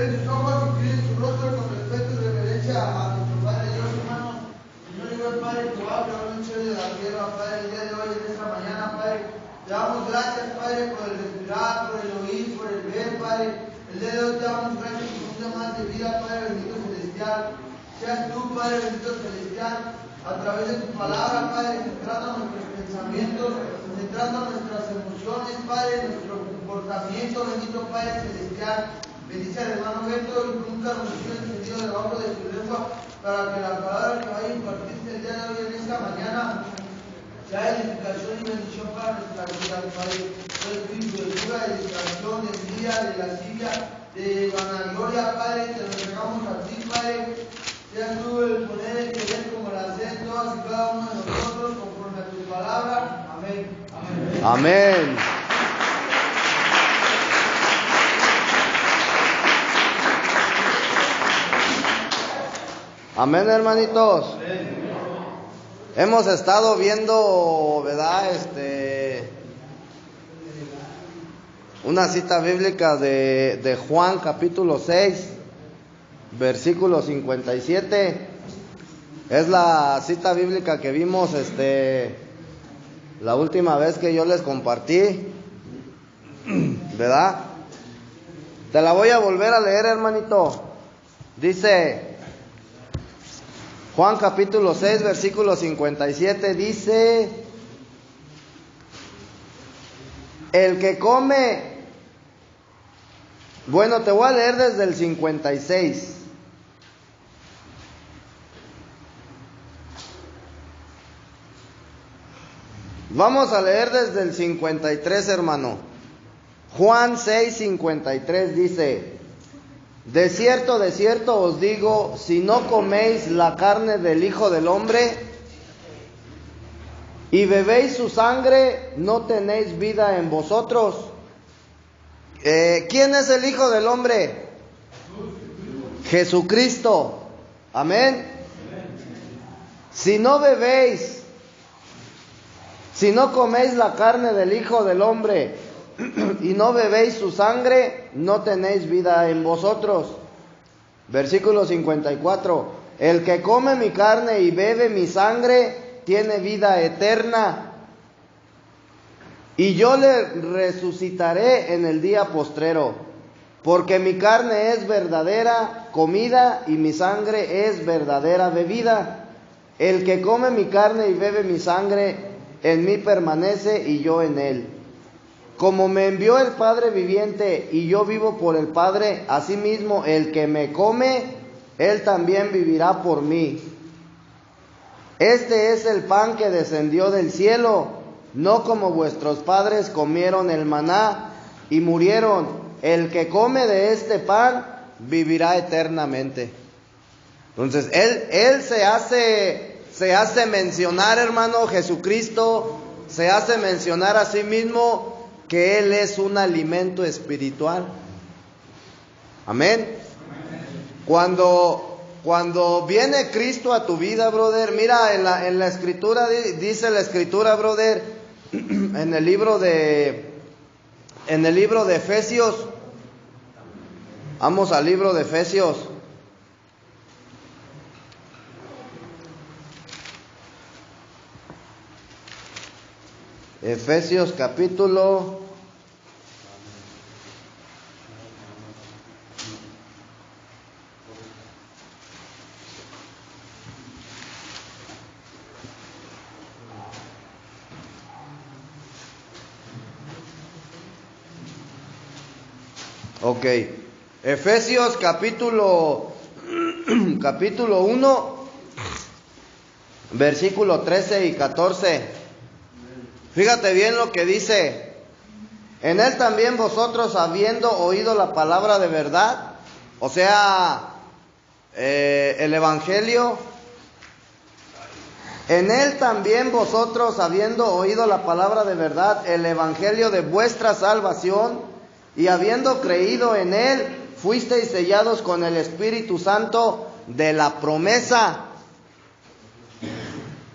Cierren sus ojos y inclinen su rostro con respeto y reverencia a nuestro Padre Dios, hermanos. Señor y buen Padre, tu habla, un cielo de la tierra, Padre, el día de hoy, en esta mañana, Padre. Te damos gracias, Padre, por el respirar, por el oír, por el ver, Padre. El día de hoy te damos gracias por un día más de vida, Padre bendito celestial. Seas tú, Padre bendito celestial, a través de tu palabra, Padre, centrando nuestros pensamientos, centrando nuestras emociones, Padre, nuestro comportamiento, bendito Padre celestial. Bendice al hermano Beto y nunca nos hicieron encendido debajo de su lengua, para que la palabra que vaya a impartirse el día de hoy en esta mañana sea edificación y bendición para nuestra vida, Padre. Todo espíritu de duda, de distracción, de envidia, de lascivia, de vanagloria, Padre, te lo entregamos a ti, Padre. Seas tú el poner, el querer como el hacer, todas y cada uno de nosotros, conforme a tu palabra. Amén. Amén. Amén. Amén, hermanitos. Amén. Hemos estado viendo, ¿verdad? Una cita bíblica de Juan capítulo 6, versículo 57. Es la cita bíblica que vimos la última vez que yo les compartí, ¿verdad? Te la voy a volver a leer, hermanito. Dice Juan capítulo 6, versículo 57, dice: el que come... Bueno, te voy a leer desde el 56. Vamos a leer desde el 53, hermano. Juan 6, 53 dice: de cierto os digo, si no coméis la carne del Hijo del Hombre y bebéis su sangre, no tenéis vida en vosotros. ¿Quién es el Hijo del Hombre? Jesucristo. Amén. Si no bebéis, si no coméis la carne del Hijo del Hombre y no bebéis su sangre, no tenéis vida en vosotros. Versículo 54. El que come mi carne y bebe mi sangre tiene vida eterna, y yo le resucitaré en el día postrero, porque mi carne es verdadera comida y mi sangre es verdadera bebida. El que come mi carne y bebe mi sangre, en mí permanece y yo en él. Como me envió el Padre viviente y yo vivo por el Padre, asimismo el que me come, él también vivirá por mí. Este es el pan que descendió del cielo, no como vuestros padres comieron el maná y murieron. El que come de este pan vivirá eternamente. Entonces, él se hace mencionar, hermano, Jesucristo se hace mencionar a sí mismo que Él es un alimento espiritual. Amén. Cuando viene Cristo a tu vida, brother, mira, en la escritura, dice la escritura, brother, en el libro de Efesios. Vamos al libro de Efesios. Efesios capítulo 1, versículo 13 y 14. Fíjate bien lo que dice: en él también vosotros, habiendo oído la palabra de verdad, o sea, el evangelio. En él también vosotros, habiendo oído la palabra de verdad, el evangelio de vuestra salvación, y habiendo creído en él, fuisteis sellados con el Espíritu Santo de la promesa,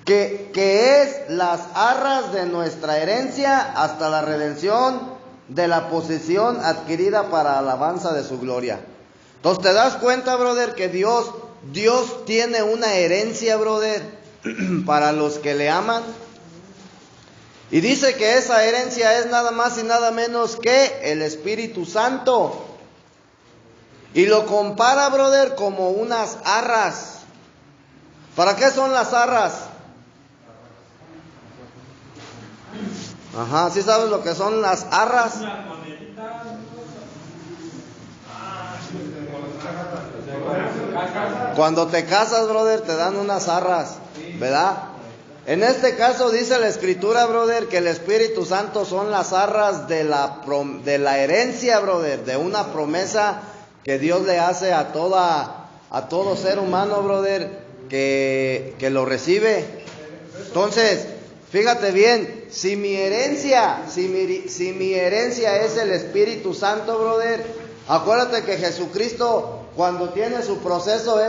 que es las arras de nuestra herencia hasta la redención de la posesión adquirida para alabanza de su gloria. Entonces te das cuenta, brother, que Dios tiene una herencia, brother, para los que le aman. Y dice que esa herencia es nada más y nada menos que el Espíritu Santo. Y lo compara, brother, como unas arras. ¿Para qué son las arras? Ajá, ¿sí sabes lo que son las arras? Cuando te casas, brother, te dan unas arras, ¿verdad? En este caso dice la Escritura, brother, que el Espíritu Santo son las arras de la herencia, brother, de una promesa que Dios le hace a todo ser humano, brother, que lo recibe. Entonces, fíjate bien, si mi herencia es el Espíritu Santo, brother, acuérdate que Jesucristo, cuando tiene su proceso,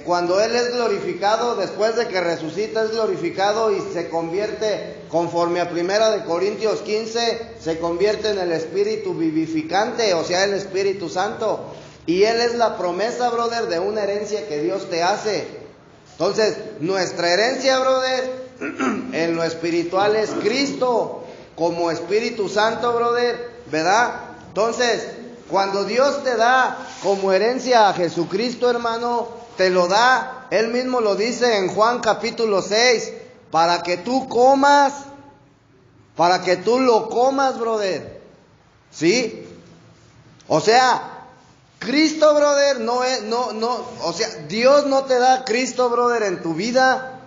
cuando Él es glorificado, después de que resucita, es glorificado y se convierte, conforme a 1 Corintios 15, se convierte en el Espíritu vivificante, o sea, el Espíritu Santo. Y Él es la promesa, brother, de una herencia que Dios te hace. Entonces, nuestra herencia, brother, en lo espiritual es Cristo, como Espíritu Santo, brother, ¿verdad? Entonces, cuando Dios te da como herencia a Jesucristo, hermano, te lo da, Él mismo lo dice en Juan capítulo 6, para que tú comas, para que tú lo comas, brother, ¿sí? O sea, Cristo, brother, o sea, Dios no te da Cristo, brother, en tu vida,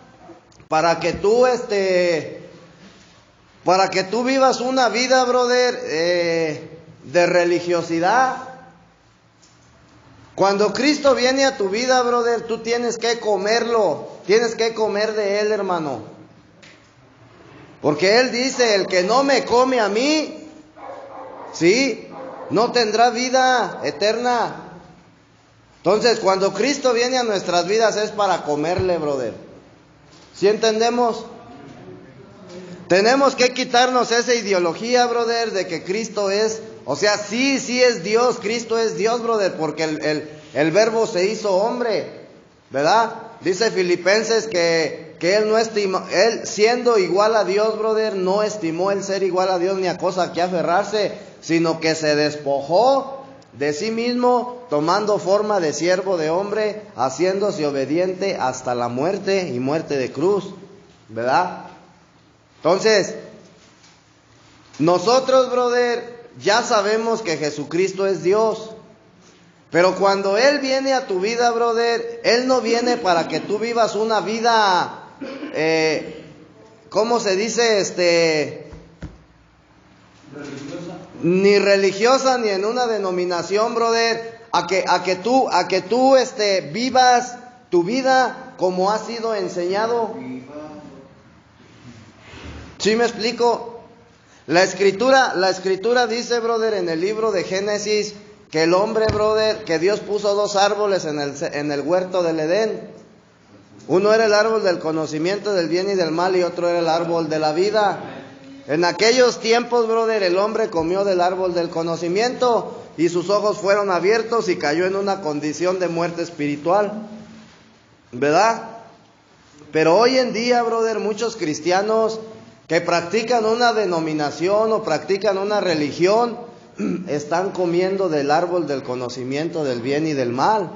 para que tú, vivas una vida, brother, de religiosidad. Cuando Cristo viene a tu vida, brother, tú tienes que comerlo, tienes que comer de Él, hermano. Porque Él dice, el que no me come a mí, ¿sí?, no tendrá vida eterna. Entonces, cuando Cristo viene a nuestras vidas es para comerle, brother. ¿Sí entendemos? Tenemos que quitarnos esa ideología, brother, de que Cristo es, o sea, sí es Dios, Cristo es Dios, brother, porque el verbo se hizo hombre, ¿verdad? Dice Filipenses que Él no estimó, Él siendo igual a Dios, brother, no estimó el ser igual a Dios ni a cosa que aferrarse, sino que se despojó de sí mismo, tomando forma de siervo de hombre, haciéndose obediente hasta la muerte y muerte de cruz, ¿verdad? Entonces, nosotros, brother, ya sabemos que Jesucristo es Dios. Pero cuando Él viene a tu vida, brother, Él no viene para que tú vivas una vida, ¿cómo se dice? Ni religiosa, ni en una denominación, brother, a que tú vivas tu vida como ha sido enseñado. ¿Sí me explico? La escritura dice, brother, en el libro de Génesis, que el hombre, brother, que Dios puso 2 árboles en el huerto del Edén. Uno era el árbol del conocimiento del bien y del mal, y otro era el árbol de la vida. En aquellos tiempos, brother, el hombre comió del árbol del conocimiento y sus ojos fueron abiertos y cayó en una condición de muerte espiritual, ¿verdad? Pero hoy en día, brother, muchos cristianos que practican una denominación o practican una religión, están comiendo del árbol del conocimiento del bien y del mal.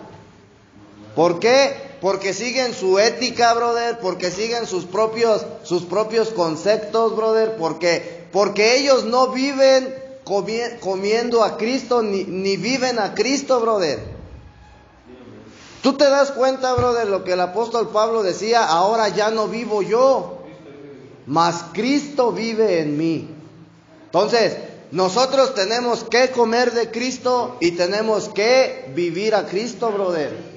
¿Por qué? Porque siguen su ética, brother, porque siguen sus propios conceptos, brother, porque ellos no viven comiendo a Cristo, ni viven a Cristo, brother. Tú te das cuenta, brother, lo que el apóstol Pablo decía, ahora ya no vivo yo, mas Cristo vive en mí. Entonces, nosotros tenemos que comer de Cristo y tenemos que vivir a Cristo, brother.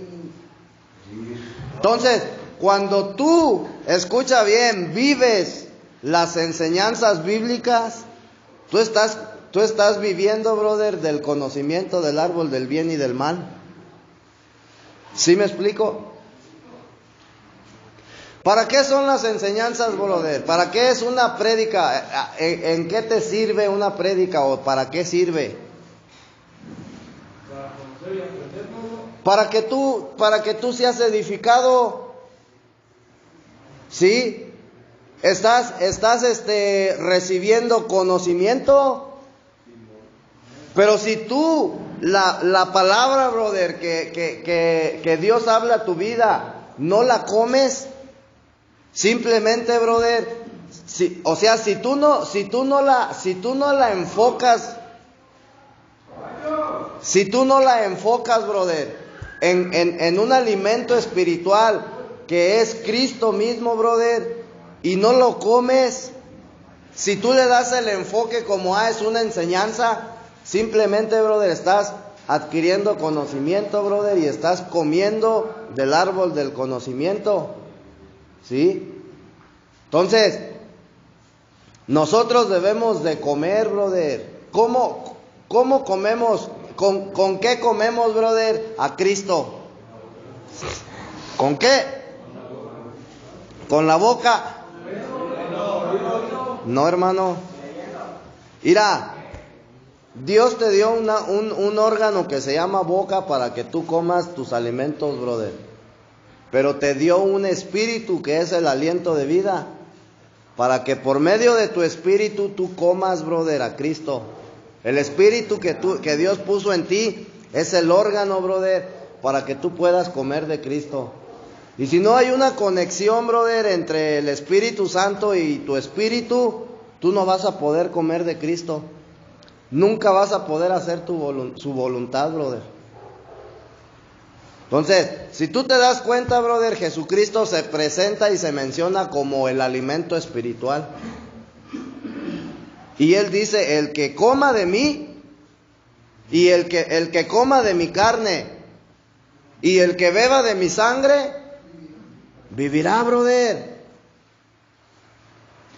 Entonces, cuando tú, escucha bien, vives las enseñanzas bíblicas, tú estás viviendo, brother, del conocimiento del árbol del bien y del mal. ¿Sí me explico? ¿Para qué son las enseñanzas, brother? ¿Para qué es una prédica? ¿En qué te sirve una prédica o para qué sirve? Para conocer Para que tú seas edificado. ¿Sí? Estás recibiendo conocimiento. Pero si tú, la palabra, brother, que Dios habla a tu vida, no la comes, simplemente, brother, si tú no la enfocas, brother, en un alimento espiritual que es Cristo mismo, brother, y no lo comes, si tú le das el enfoque como es una enseñanza, simplemente, brother, estás adquiriendo conocimiento, brother, y estás comiendo del árbol del conocimiento. ¿Sí? Entonces, nosotros debemos de comer, brother. ¿Cómo comemos? ¿Con qué comemos, brother? A Cristo. ¿Con qué? ¿Con la boca? No, hermano. Mira, Dios te dio un órgano que se llama boca para que tú comas tus alimentos, brother. Pero te dio un espíritu que es el aliento de vida, para que por medio de tu espíritu tú comas, brother, a Cristo. El espíritu que Dios puso en ti es el órgano, brother, para que tú puedas comer de Cristo. Y si no hay una conexión, brother, entre el Espíritu Santo y tu espíritu, tú no vas a poder comer de Cristo. Nunca vas a poder hacer su voluntad, brother. Entonces, si tú te das cuenta, brother, Jesucristo se presenta y se menciona como el alimento espiritual. Y Él dice, el que coma de mí, y el que coma de mi carne, y el que beba de mi sangre, vivirá, brother.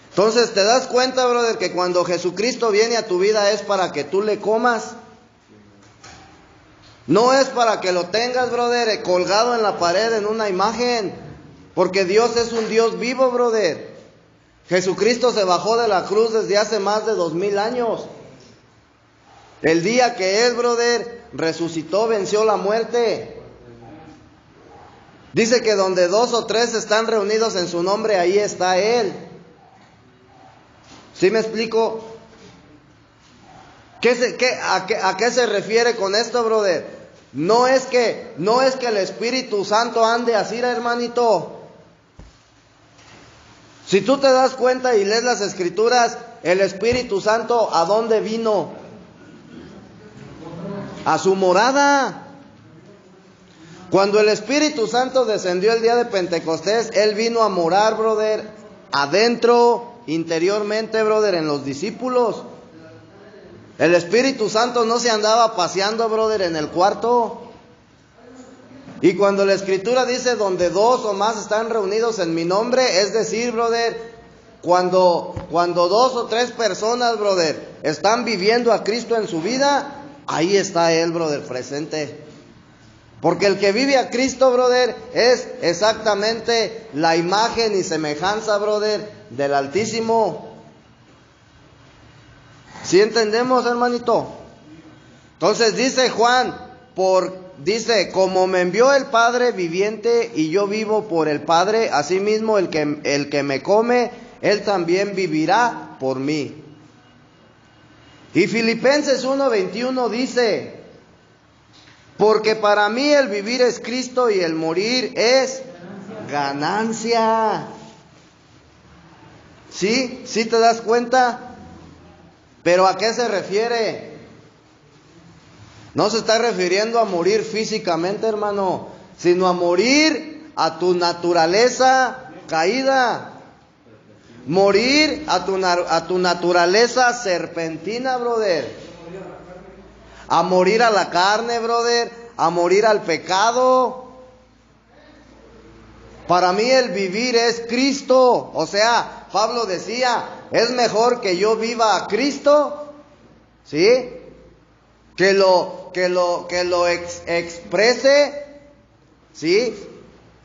Entonces, ¿te das cuenta, brother, que cuando Jesucristo viene a tu vida es para que tú le comas? No es para que lo tengas, brother, colgado en la pared en una imagen. Porque Dios es un Dios vivo, brother. Jesucristo se bajó de la cruz desde hace más de 2000 años. El día que Él, brother, resucitó, venció la muerte. Dice que donde 2 o 3 están reunidos en su nombre, ahí está Él. ¿Sí me explico? ¿A qué se refiere con esto, brother? No es que el Espíritu Santo ande así, hermanito. Si tú te das cuenta y lees las Escrituras, el Espíritu Santo, ¿a dónde vino? A su morada. Cuando el Espíritu Santo descendió el día de Pentecostés, Él vino a morar, brother, adentro, interiormente, brother, en los discípulos. El Espíritu Santo no se andaba paseando, brother, en el cuarto. Y cuando la Escritura dice donde 2 o más están reunidos en mi nombre, es decir, brother, cuando 2 o 3 personas, brother, están viviendo a Cristo en su vida, ahí está Él, brother, presente. Porque el que vive a Cristo, brother, es exactamente la imagen y semejanza, brother, del Altísimo. ¿Sí entendemos, hermanito? Entonces dice Juan, dice, como me envió el Padre viviente y yo vivo por el Padre, asimismo el que me come, él también vivirá por mí. Y Filipenses 1:21 dice, porque para mí el vivir es Cristo y el morir es ganancia. ¿Sí? ¿Sí te das cuenta? ¿Pero a qué se refiere? No se está refiriendo a morir físicamente, hermano, sino a morir a tu naturaleza caída. Morir a tu naturaleza serpentina, brother. A morir a la carne, brother. A morir al pecado. Para mí el vivir es Cristo. O sea, Pablo decía, es mejor que yo viva a Cristo, ¿sí? Que lo exprese, ¿sí?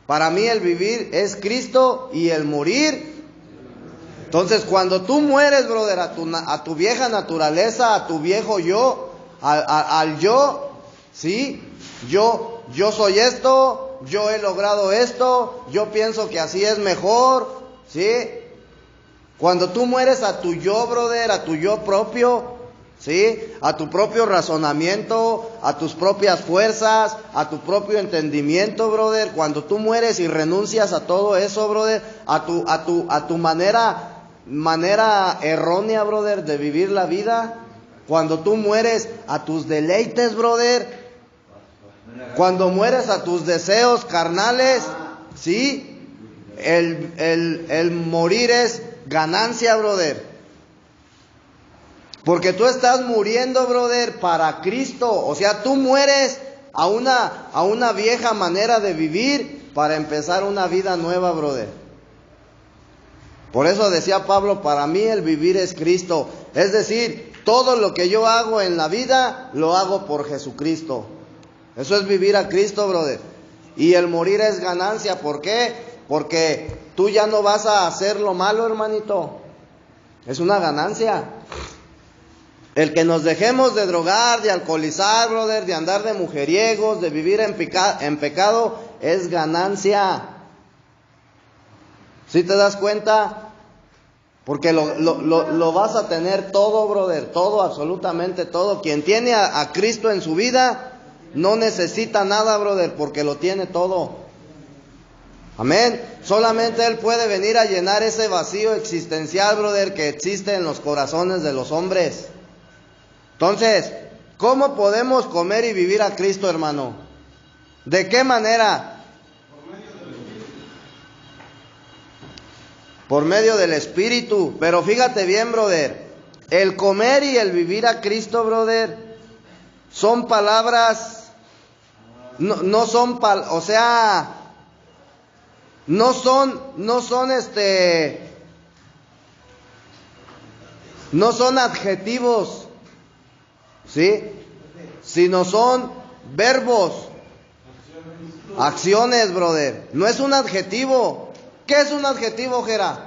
Para mí el vivir es Cristo y el morir. Entonces, cuando tú mueres, brother, a tu vieja naturaleza, a tu viejo yo, al yo, ¿sí? yo soy esto, yo he logrado esto, yo pienso que así es mejor, ¿sí? Cuando tú mueres a tu yo, brother, a tu yo propio, ¿sí? A tu propio razonamiento, a tus propias fuerzas, a tu propio entendimiento, brother. Cuando tú mueres y renuncias a todo eso, brother, a tu manera errónea, brother, de vivir la vida. Cuando tú mueres a tus deleites, brother. Cuando mueres a tus deseos carnales, ¿sí? El morir es ganancia, brother. Porque tú estás muriendo, brother, para Cristo. O sea, tú mueres a una vieja manera de vivir para empezar una vida nueva, brother. Por eso decía Pablo, para mí el vivir es Cristo. Es decir, todo lo que yo hago en la vida, lo hago por Jesucristo. Eso es vivir a Cristo, brother. Y el morir es ganancia. ¿Por qué? Porque tú ya no vas a hacer lo malo, hermanito. Es una ganancia. El que nos dejemos de drogar, de alcoholizar, brother, de andar de mujeriegos, de vivir en pecado, es ganancia. ¿Sí te das cuenta? Porque lo vas a tener todo, brother, todo, absolutamente todo. Quien tiene a Cristo en su vida, no necesita nada, brother, porque lo tiene todo. Amén. Solamente Él puede venir a llenar ese vacío existencial, brother, que existe en los corazones de los hombres. Entonces, ¿cómo podemos comer y vivir a Cristo, hermano? ¿De qué manera? Por medio del Espíritu. Pero fíjate bien, brother, el comer y el vivir a Cristo, brother, son palabras, no son adjetivos, ¿sí? Sino son verbos, acciones, brother. No es un adjetivo. ¿Qué es un adjetivo, Jera?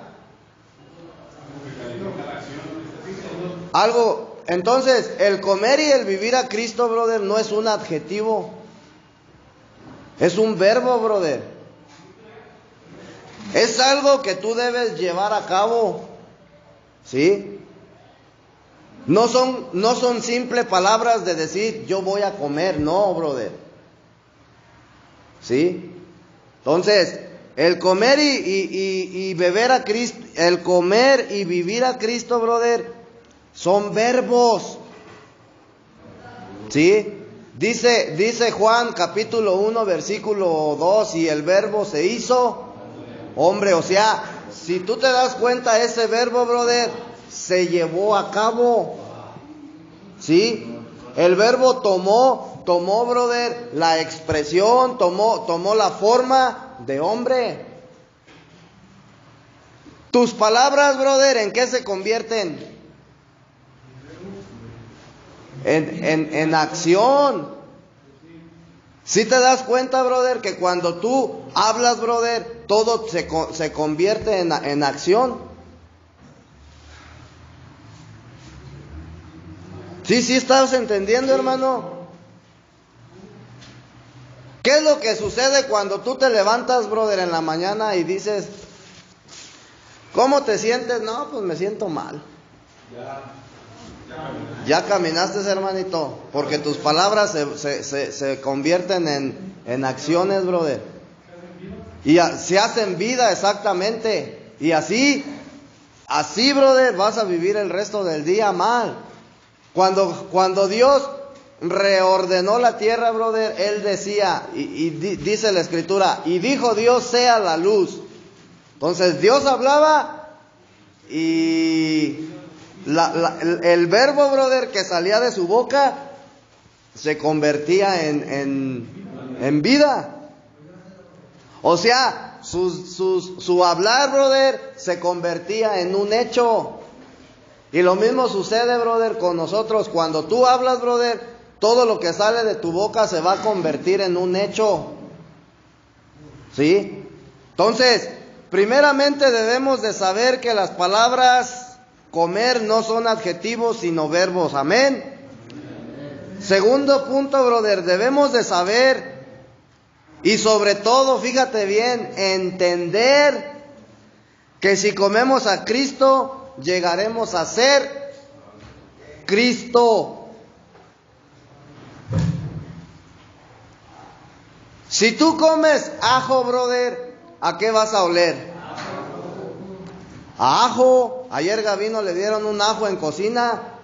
Algo. Entonces, el comer y el vivir a Cristo, brother, no es un adjetivo. Es un verbo, brother. Es algo que tú debes llevar a cabo, ¿sí? No son simples palabras de decir yo voy a comer, no, brother. ¿Sí? Entonces, el comer y beber a Cristo, el comer y vivir a Cristo, brother, son verbos. ¿Sí? Dice Juan capítulo 1, versículo 2, y el verbo se hizo hombre. O sea, si tú te das cuenta, ese verbo, brother, se llevó a cabo. ¿Sí? El verbo tomó, brother, la expresión, tomó la forma de hombre. Tus palabras, brother, ¿en qué se convierten? En acción. ¿Sí te das cuenta, brother, que cuando tú hablas, brother, todo se convierte en acción? ¿Sí estás entendiendo, hermano? ¿Qué es lo que sucede cuando tú te levantas, brother, en la mañana y dices, ¿cómo te sientes? No, pues me siento mal. Ya caminaste, hermanito, porque tus palabras se convierten en acciones, brother. Y se hacen vida, exactamente. Y así, brother, vas a vivir el resto del día mal. Cuando Dios reordenó la tierra, brother, Él decía, dice la Escritura, y dijo Dios sea la luz. Entonces Dios hablaba y el verbo, brother, que salía de su boca se convertía en vida. O sea, su hablar, brother, se convertía en un hecho. Y lo mismo sucede, brother, con nosotros. Cuando tú hablas, brother, todo lo que sale de tu boca se va a convertir en un hecho. ¿Sí? Entonces, primeramente debemos de saber que las palabras comer no son adjetivos, sino verbos. Amén. Segundo punto, brother, debemos de saber y sobre todo, fíjate bien, entender que si comemos a Cristo, llegaremos a ser Cristo. Si tú comes ajo, brother, ¿a qué vas a oler? A ajo. Ayer Gabino le dieron un ajo en cocina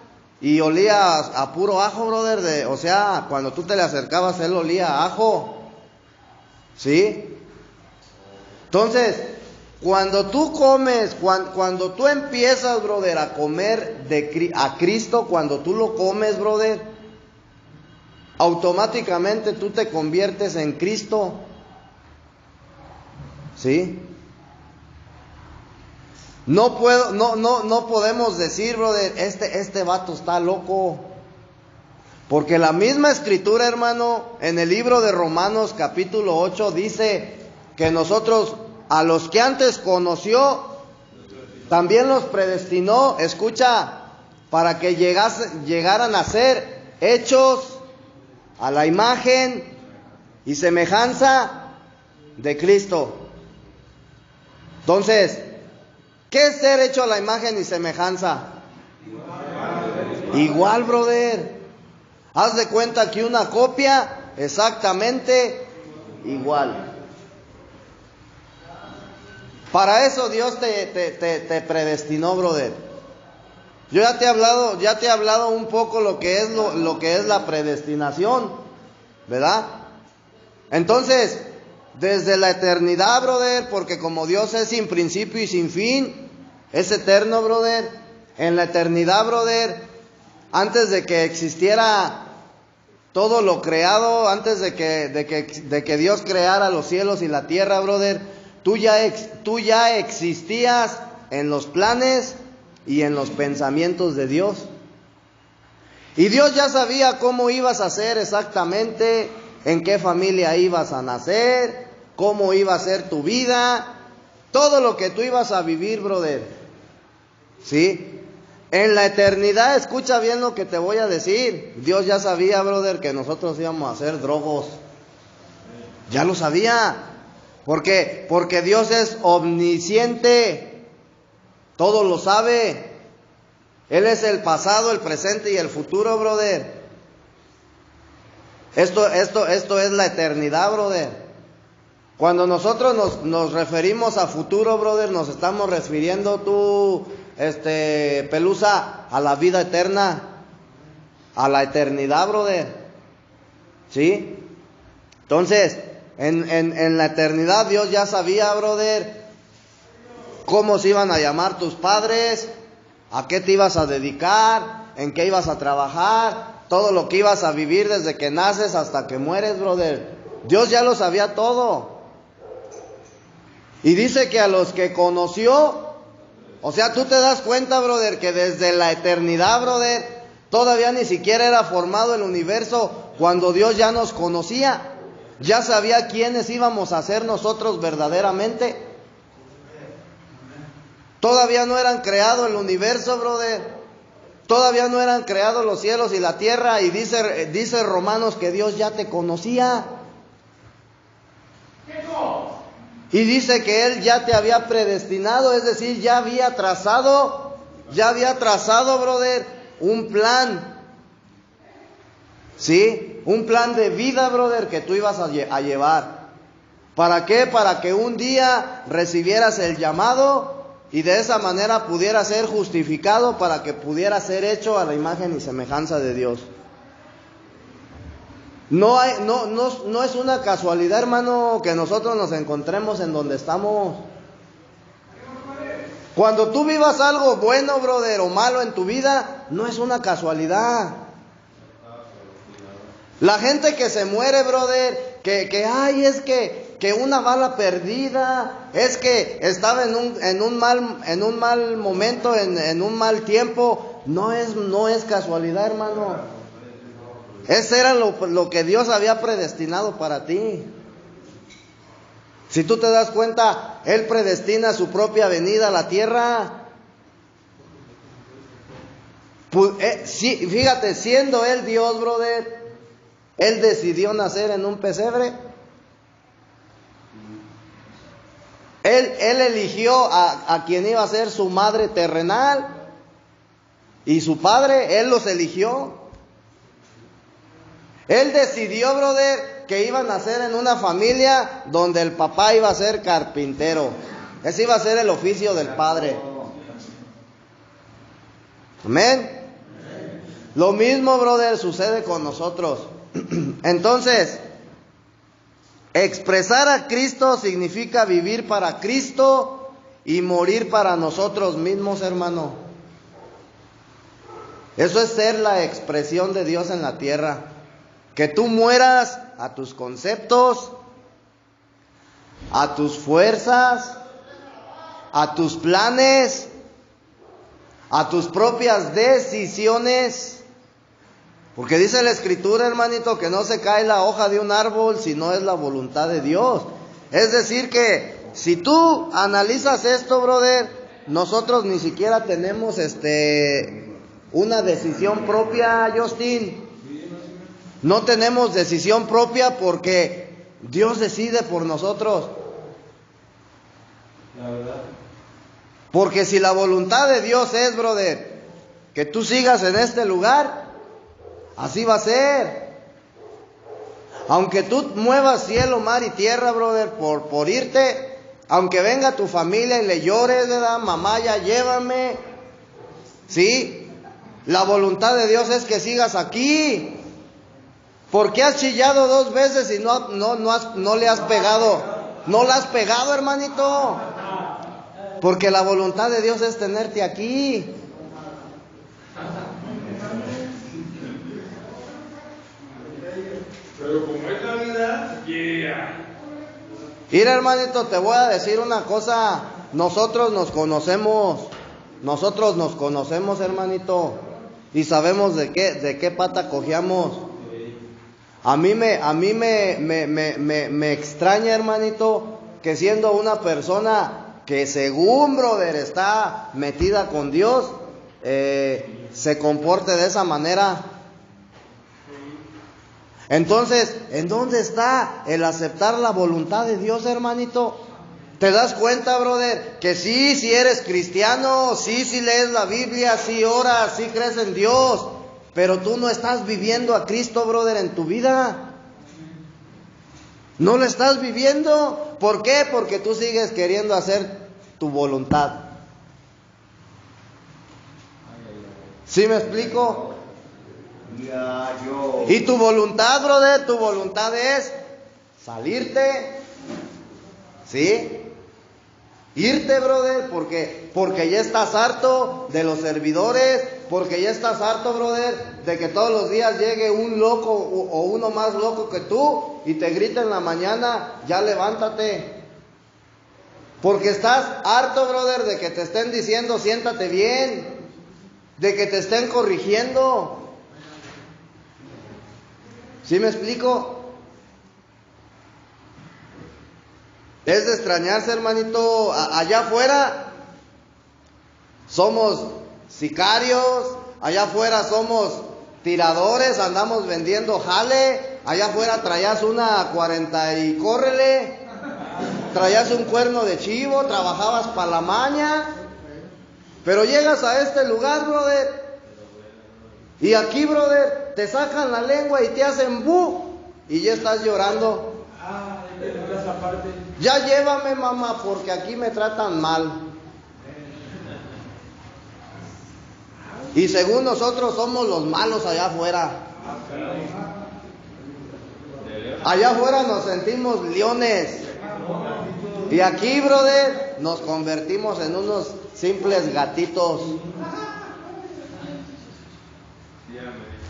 y olía a puro ajo, brother. O sea, cuando tú te le acercabas, él olía a ajo. ¿Sí? Entonces, cuando tú comes, cuando tú empiezas, brother, a comer a Cristo, cuando tú lo comes, brother, automáticamente tú te conviertes en Cristo. ¿Sí? No podemos decir, brother, este vato está loco. Porque la misma escritura, hermano, en el libro de Romanos capítulo 8 dice que nosotros, a los que antes conoció, también los predestinó, escucha, para que llegaran a ser hechos a la imagen y semejanza de Cristo. Entonces, ¿qué es ser hecho a la imagen y semejanza? Igual, brother. Haz de cuenta que una copia exactamente igual. Para eso Dios te predestinó, brother. Yo ya te he hablado un poco lo que es la predestinación, ¿verdad? Entonces, desde la eternidad, brother, porque como Dios es sin principio y sin fin, es eterno, brother. En la eternidad, brother, antes de que existiera todo lo creado, antes de que Dios creara los cielos y la tierra, brother, tú ya existías en los planes y en los pensamientos de Dios. Y Dios ya sabía cómo ibas a ser exactamente, en qué familia ibas a nacer, cómo iba a ser tu vida, todo lo que tú ibas a vivir, brother. ¿Sí? En la eternidad, escucha bien lo que te voy a decir. Dios ya sabía, brother, que nosotros íbamos a ser drogos. Ya lo sabía. ¿Por qué? Porque Dios es omnisciente. Todo lo sabe. Él es el pasado, el presente y el futuro, brother. Esto es la eternidad, brother. Cuando nosotros nos referimos a futuro, brother, nos estamos refiriendo Pelusa, a la vida eterna, a la eternidad, brother. ¿Sí? Entonces, en la eternidad Dios ya sabía, brother, cómo se iban a llamar tus padres, a qué te ibas a dedicar, en qué ibas a trabajar, todo lo que ibas a vivir desde que naces hasta que mueres, brother. Dios ya lo sabía todo. Y dice que a los que conoció, o sea, tú te das cuenta, brother, que desde la eternidad, brother, todavía ni siquiera era formado el universo cuando Dios ya nos conocía. Ya sabía quiénes íbamos a ser nosotros verdaderamente. Todavía no eran creado el universo, brother. Todavía no eran creados los cielos y la tierra. Y dice Romanos que Dios ya te conocía. Y dice que Él ya te había predestinado, es decir, ya había trazado, brother, un plan. ¿Sí? Un plan de vida, brother, que tú ibas a llevar. ¿Para qué? Para que un día recibieras el llamado y de esa manera pudiera ser justificado, para que pudiera ser hecho a la imagen y semejanza de Dios. No es una casualidad, hermano, que nosotros nos encontremos en donde estamos. Cuando tú vivas algo bueno, brother, o malo en tu vida, no es una casualidad. La gente que se muere, brother, es que una bala perdida, es que estaba en un mal momento, en un mal tiempo, no es casualidad, hermano. Ese era lo que Dios había predestinado para ti. Si tú te das cuenta, Él predestina su propia venida a la tierra. Sí, fíjate, siendo Él Dios, brother, Él decidió nacer en un pesebre. Él eligió a quien iba a ser su madre terrenal y su padre, él los eligió. Él decidió, brother, que iba a nacer en una familia donde el papá iba a ser carpintero. Ese iba a ser el oficio del padre. Amén. Lo mismo, brother, sucede con nosotros. Entonces, expresar a Cristo significa vivir para Cristo y morir para nosotros mismos, hermano. Eso es ser la expresión de Dios en la tierra. Que tú mueras a tus conceptos, a tus fuerzas, a tus planes, a tus propias decisiones. Porque dice la Escritura, hermanito, que no se cae la hoja de un árbol si no es la voluntad de Dios. Es decir que si tú analizas esto, brother, nosotros ni siquiera tenemos una decisión propia, Justin. No tenemos decisión propia porque Dios decide por nosotros. La verdad. Porque si la voluntad de Dios es, brother, que tú sigas en este lugar, así va a ser. Aunque tú muevas cielo, mar y tierra, brother, por irte, aunque venga tu familia y le llores, ¿verdad? Mamá, ya llévame. ¿Sí? La voluntad de Dios es que sigas aquí. ¿Por qué has chillado 2 veces y no le has pegado? No la has pegado, hermanito. Porque la voluntad de Dios es tenerte aquí. Pero como es la vida, Mira, hermanito, te voy a decir una cosa. Nosotros nos conocemos, hermanito, y sabemos de qué pata cojeamos. A mí me extraña, hermanito, que siendo una persona que según, brother, está metida con Dios, se comporte de esa manera. Entonces, ¿en dónde está el aceptar la voluntad de Dios, hermanito? ¿Te das cuenta, brother? Que sí eres cristiano, sí lees la Biblia, sí oras, sí crees en Dios, pero tú no estás viviendo a Cristo, brother, en tu vida. No lo estás viviendo. ¿Por qué? Porque tú sigues queriendo hacer tu voluntad. ¿Sí me explico? Y tu voluntad, brother, tu voluntad es salirte, ¿sí? Irte, brother, porque ya estás harto de los servidores, porque ya estás harto, brother, de que todos los días llegue un loco o uno más loco que tú y te grita en la mañana, ya levántate. Porque estás harto, brother, de que te estén diciendo siéntate bien, de que te estén corrigiendo. ¿Sí me explico? Es de extrañarse, hermanito. Allá afuera somos sicarios, allá afuera somos tiradores, andamos vendiendo jale, allá afuera traías una 40 y córrele, traías un cuerno de chivo, trabajabas pa' la maña, pero llegas a este lugar, brother, y aquí, brother, te sacan la lengua y te hacen bu, y ya estás llorando. Ya llévame, mamá, porque aquí me tratan mal. Y según nosotros somos los malos allá afuera. Allá afuera nos sentimos leones. Y aquí, brother, nos convertimos en unos simples gatitos.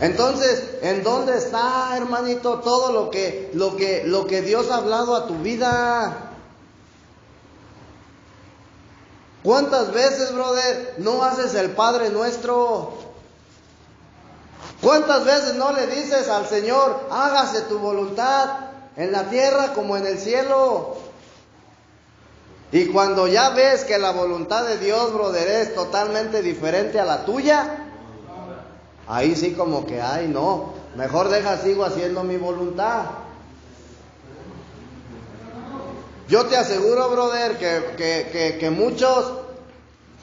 Entonces, ¿en dónde está, hermanito, todo lo que Dios ha hablado a tu vida? ¿Cuántas veces, brother, no haces el Padre Nuestro? ¿Cuántas veces no le dices al Señor, hágase tu voluntad en la tierra como en el cielo? Y cuando ya ves que la voluntad de Dios, brother, es totalmente diferente a la tuya, ahí sí como que, ay no, Mejor sigo haciendo mi voluntad. Yo te aseguro, brother, que muchos,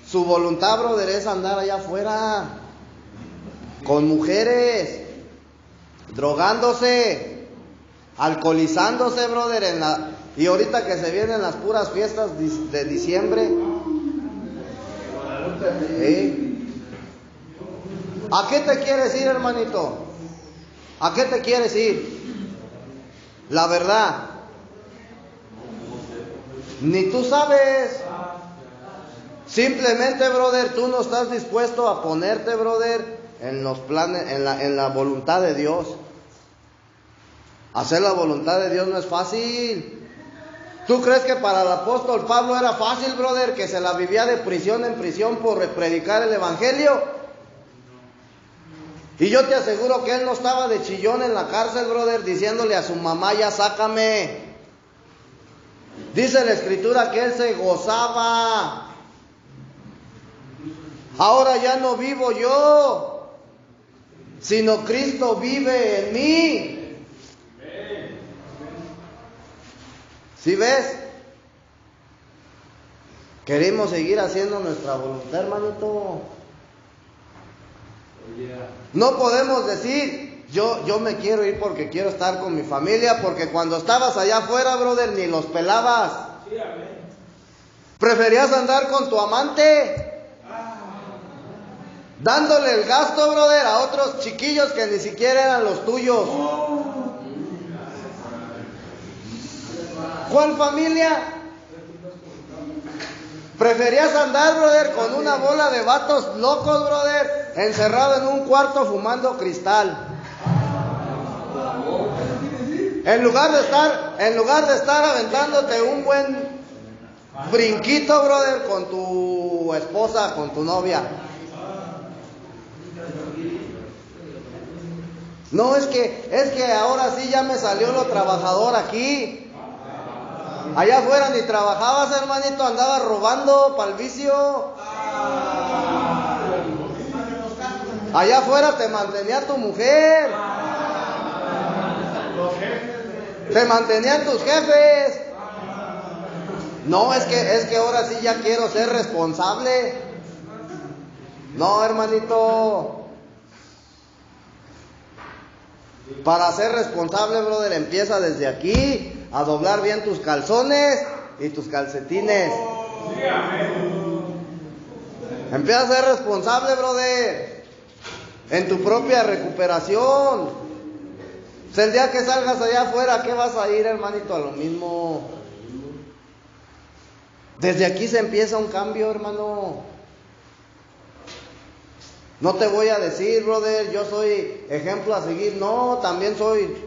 su voluntad, brother, es andar allá afuera, con mujeres, drogándose, alcoholizándose, brother, y ahorita que se vienen las puras fiestas de diciembre. ¿A qué te quieres ir, hermanito? ¿A qué te quieres ir? La verdad. Ni tú sabes. Simplemente, brother, tú no estás dispuesto a ponerte, brother, en los planes, en la voluntad de Dios. Hacer la voluntad de Dios no es fácil. ¿Tú crees que para el apóstol Pablo era fácil, brother, que se la vivía de prisión en prisión por predicar el evangelio? Y yo te aseguro que él no estaba de chillón en la cárcel, brother, diciéndole a su mamá, ya sácame. Dice la escritura que él se gozaba. Ahora ya no vivo yo, sino Cristo vive en mí. ¿Sí ves? Queremos seguir haciendo nuestra voluntad, hermanito. No podemos decir, yo me quiero ir porque quiero estar con mi familia, porque cuando estabas allá afuera, brother, ni los pelabas. Preferías andar con tu amante, dándole el gasto, brother, a otros chiquillos que ni siquiera eran los tuyos. ¿Cuál familia? Preferías andar, brother, con una bola de vatos locos, brother, encerrado en un cuarto fumando cristal. En lugar de estar aventándote un buen brinquito, brother, con tu esposa, con tu novia. No, es que ahora sí ya me salió lo trabajador aquí. Allá afuera ni trabajabas, hermanito, andabas robando para el vicio. Allá afuera te mantenía tu mujer. Te mantenían tus jefes. No, es que ahora sí ya quiero ser responsable. No, hermanito. Para ser responsable, brother, empieza desde aquí a doblar bien tus calzones y tus calcetines. Empieza a ser responsable, brother, en tu propia recuperación. O sea, el día que salgas allá afuera, ¿qué vas a ir, hermanito? A lo mismo. Desde aquí se empieza un cambio, hermano. No te voy a decir, brother, yo soy ejemplo a seguir. No, también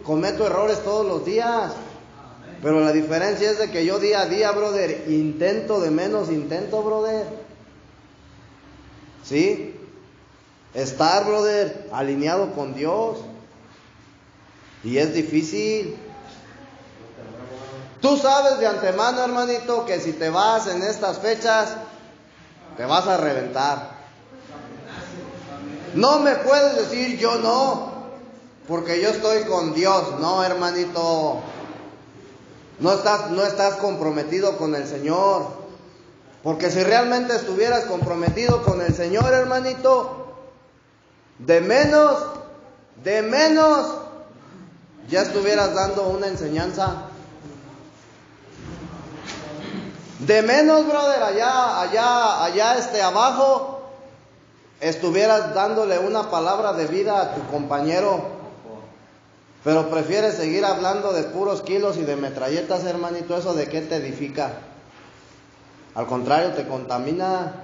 cometo errores todos los días. Pero la diferencia es de que yo día a día, brother, intento, brother. ¿Sí? Estar, brother, alineado con Dios. Y es difícil. Tú sabes de antemano, hermanito, que si te vas en estas fechas, te vas a reventar. No me puedes decir yo no, porque yo estoy con Dios. No, hermanito. No estás comprometido con el Señor. Porque si realmente estuvieras comprometido con el Señor, hermanito, de menos, ya estuvieras dando una enseñanza. De menos, brother, allá abajo, estuvieras dándole una palabra de vida a tu compañero. Pero prefieres seguir hablando de puros kilos y de metralletas, hermanito. ¿Eso de qué te edifica? Al contrario, te contamina.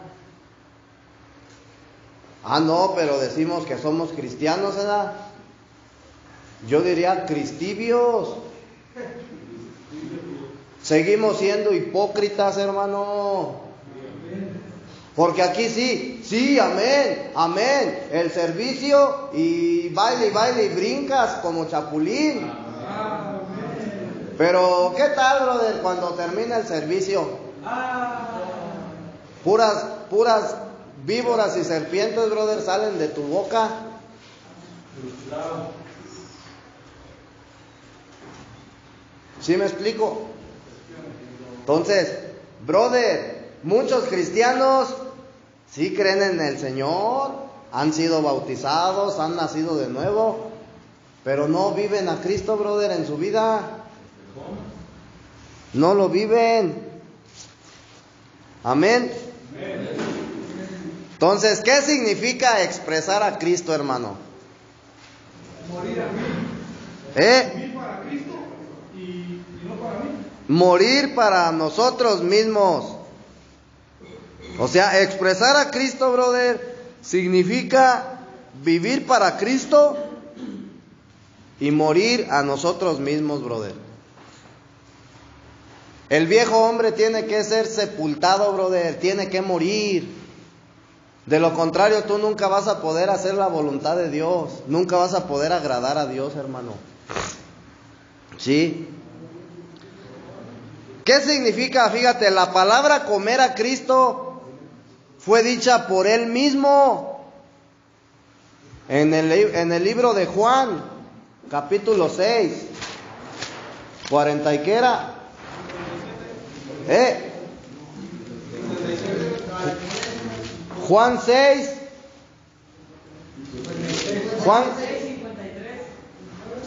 No, pero decimos que somos cristianos, ¿verdad? Yo diría cristibios. Seguimos siendo hipócritas, hermano. Porque aquí sí, amén. El servicio y baile y brincas como chapulín. Pero ¿qué tal, brother, cuando termina el servicio? Puras víboras y serpientes, brother, salen de tu boca. ¿Sí me explico? Entonces, brother, muchos cristianos sí creen en el Señor, han sido bautizados, han nacido de nuevo, pero no viven a Cristo, brother, en su vida. No lo viven. Amén. Entonces, ¿qué significa expresar a Cristo, hermano? Morir a mí. Vivir para Cristo y no para mí. Morir para nosotros mismos. O sea, expresar a Cristo, brother, significa vivir para Cristo y morir a nosotros mismos, brother. El viejo hombre tiene que ser sepultado, brother, tiene que morir. De lo contrario, tú nunca vas a poder hacer la voluntad de Dios, nunca vas a poder agradar a Dios, hermano. ¿Sí? ¿Qué significa? Fíjate, la palabra comer a Cristo fue dicha por Él mismo en el libro de Juan, capítulo 6, 40 y qué era. Juan 6, Juan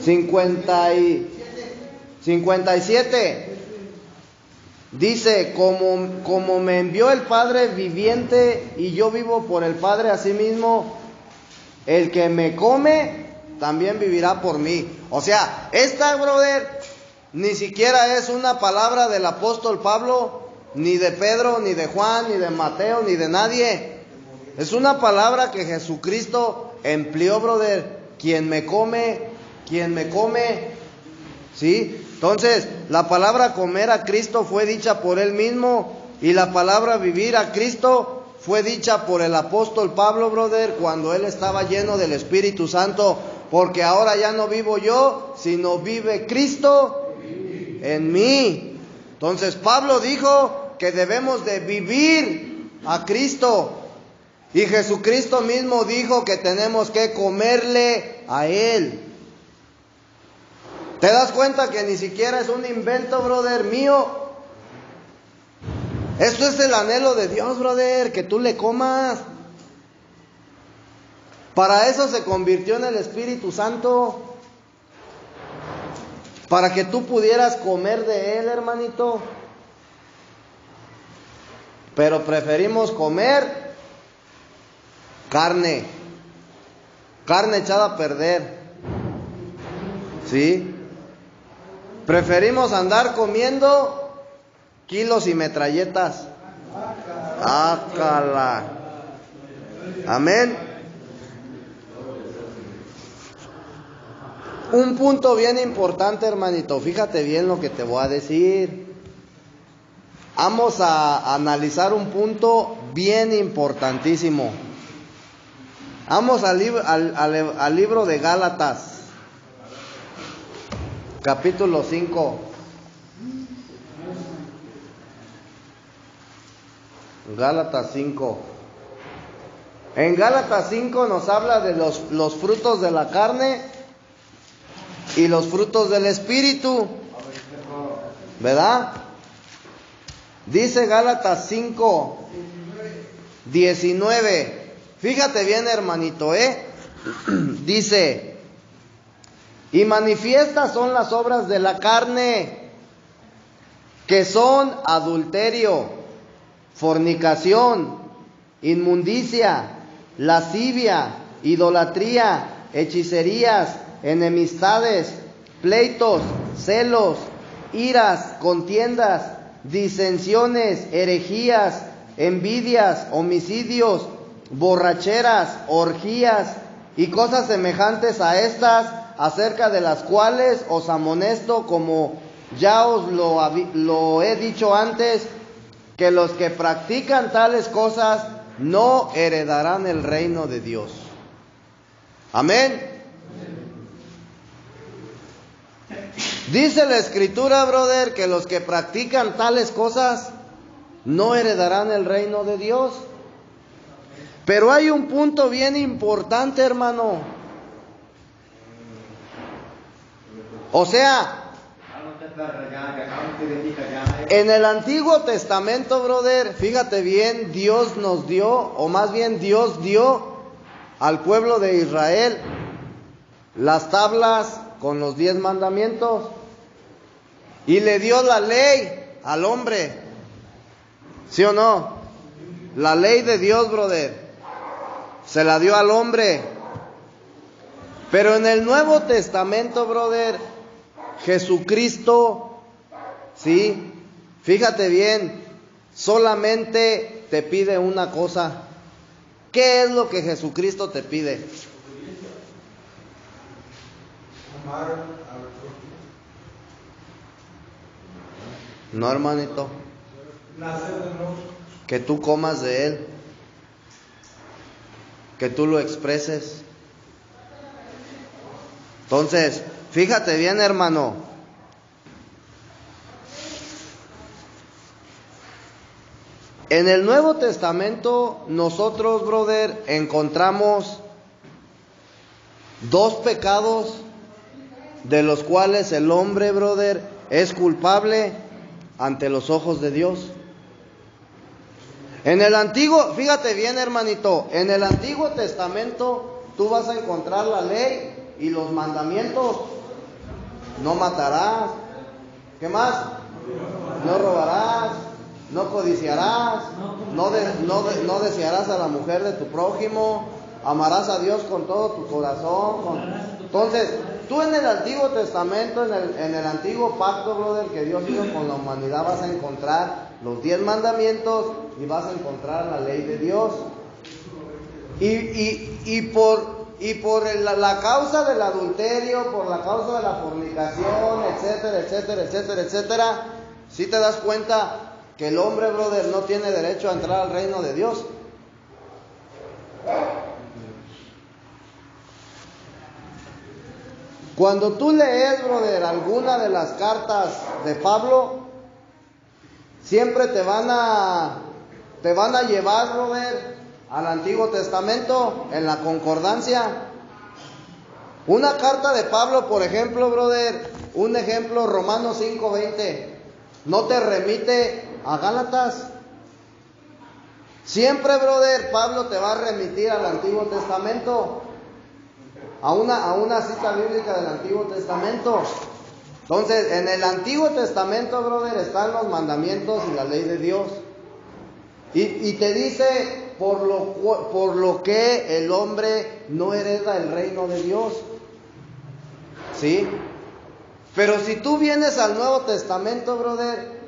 57, dice, como me envió el Padre viviente y yo vivo por el Padre, asimismo, el que me come también vivirá por mí. O sea, esta, brother, ni siquiera es una palabra del apóstol Pablo, ni de Pedro, ni de Juan, ni de Mateo, ni de nadie. Es una palabra que Jesucristo empleó, brother. Quien me come, ¿sí? Entonces, la palabra comer a Cristo fue dicha por Él mismo, y la palabra vivir a Cristo fue dicha por el apóstol Pablo, brother, cuando él estaba lleno del Espíritu Santo, porque ahora ya no vivo yo, sino vive Cristo en mí. Entonces, Pablo dijo que debemos de vivir a Cristo. Y Jesucristo mismo dijo que tenemos que comerle a Él. ¿Te das cuenta que ni siquiera es un invento, brother, mío? Esto es el anhelo de Dios, brother, que tú le comas. Para eso se convirtió en el Espíritu Santo. Para que tú pudieras comer de Él, hermanito. Pero preferimos comer carne echada a perder, ¿sí? Preferimos andar comiendo kilos y metralletas. ¡Ácala! Amén. Un punto bien importante, hermanito, fíjate bien lo que te voy a decir. Vamos a analizar un punto bien importantísimo. Vamos al libro de Gálatas, capítulo 5. Gálatas 5. En Gálatas 5 nos habla de los frutos de la carne y los frutos del Espíritu, ¿verdad? Dice Gálatas 5, 19. Fíjate bien, hermanito, dice, y manifiestas son las obras de la carne, que son adulterio, fornicación, inmundicia, lascivia, idolatría, hechicerías, enemistades, pleitos, celos, iras, contiendas, disensiones, herejías, envidias, homicidios, borracheras, orgías y cosas semejantes a estas, acerca de las cuales os amonesto, como ya os lo he dicho antes, que los que practican tales cosas no heredarán el reino de Dios. Amén. Dice la Escritura, brother, que los que practican tales cosas no heredarán el reino de Dios. Pero hay un punto bien importante, hermano. O sea, En el Antiguo Testamento, brother, fíjate bien, Dios nos dio, o más bien Dios dio al pueblo de Israel las tablas con los 10 mandamientos y le dio la ley al hombre, ¿sí o no? La ley de Dios, brother, se la dio al hombre. Pero en el Nuevo Testamento, brother, Jesucristo, sí, fíjate bien, solamente te pide una cosa. ¿Qué es lo que Jesucristo te pide? No, hermanito. Que tú comas de Él, que tú lo expreses. Entonces, fíjate bien, hermano. En el Nuevo Testamento nosotros, brother, encontramos 2 pecados de los cuales el hombre, brother, es culpable ante los ojos de Dios. En el Antiguo, fíjate bien, hermanito, en el Antiguo Testamento tú vas a encontrar la ley y los mandamientos. No matarás. ¿Qué más? No robarás. No codiciarás. No desearás a la mujer de tu prójimo. Amarás a Dios con todo tu corazón. Entonces, tú en el Antiguo Testamento, en el Antiguo Pacto, brother, que Dios hizo con la humanidad, vas a encontrar los 10 mandamientos y vas a encontrar la ley de Dios. Y por la causa del adulterio, por la causa de la fornicación, etcétera, ¿sí te das cuenta que el hombre, brother, no tiene derecho a entrar al reino de Dios? Cuando tú lees, brother, alguna de las cartas de Pablo, siempre te van a llevar, brother, al Antiguo Testamento, en la concordancia. Una carta de Pablo, por ejemplo, brother, un ejemplo, Romanos 5:20, no te remite a Gálatas. Siempre, brother, Pablo te va a remitir al Antiguo Testamento, a una cita bíblica del Antiguo Testamento. Entonces, en el Antiguo Testamento, brother, están los mandamientos y la ley de Dios. Y te dice por lo que el hombre no hereda el reino de Dios. ¿Sí? Pero si tú vienes al Nuevo Testamento, brother,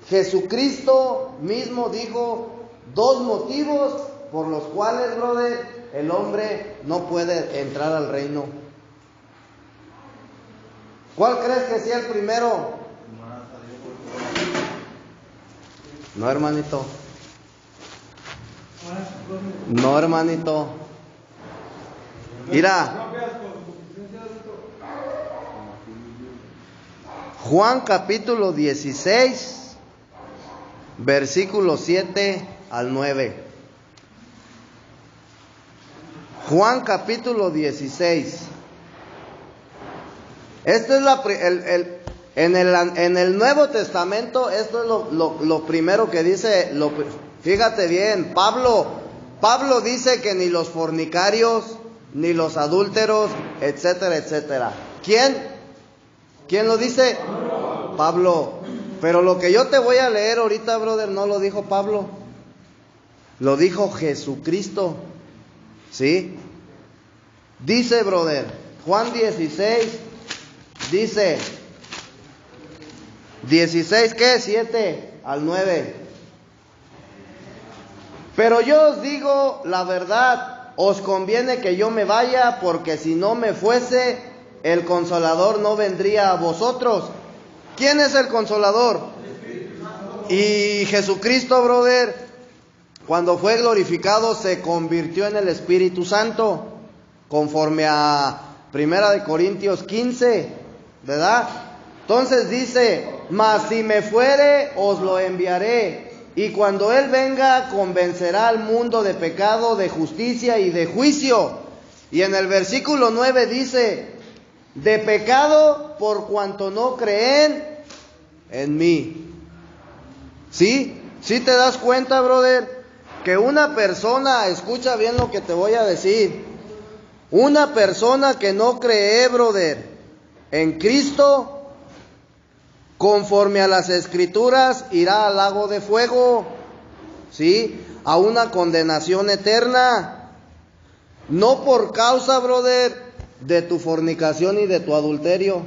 Jesucristo mismo dijo 2 motivos por los cuales, brother, el hombre no puede entrar al reino. ¿Cuál crees que sea el primero? No, hermanito. No, hermanito. Mira, Juan capítulo 16, versículos 7 al 9. Juan capítulo 16. Esto es en el Nuevo Testamento, esto es lo primero que dice. Fíjate bien, Pablo dice que ni los fornicarios, ni los adúlteros, etcétera. ¿Quién lo dice? Pablo. Pero lo que yo te voy a leer ahorita, brother, no lo dijo Pablo, lo dijo Jesucristo. ¿Sí? Dice, brother, Juan 16, dice 16, ¿qué? 7 al 9. Pero yo os digo la verdad, os conviene que yo me vaya, porque si no me fuese, el Consolador no vendría a vosotros. ¿Quién es el Consolador? Y Jesucristo, brother, cuando fue glorificado, se convirtió en el Espíritu Santo, conforme a 1 Corintios 15, ¿verdad? Entonces dice, mas si me fuere, os lo enviaré, y cuando Él venga, convencerá al mundo de pecado, de justicia y de juicio. Y en el versículo 9 dice, de pecado por cuanto no creen, en mí. ¿Sí? ¿Sí te das cuenta, brother? Que una persona, escucha bien lo que te voy a decir, una persona que no cree, brother, en Cristo, conforme a las Escrituras, irá al lago de fuego, ¿sí? A una condenación eterna. No por causa, brother, de tu fornicación y de tu adulterio,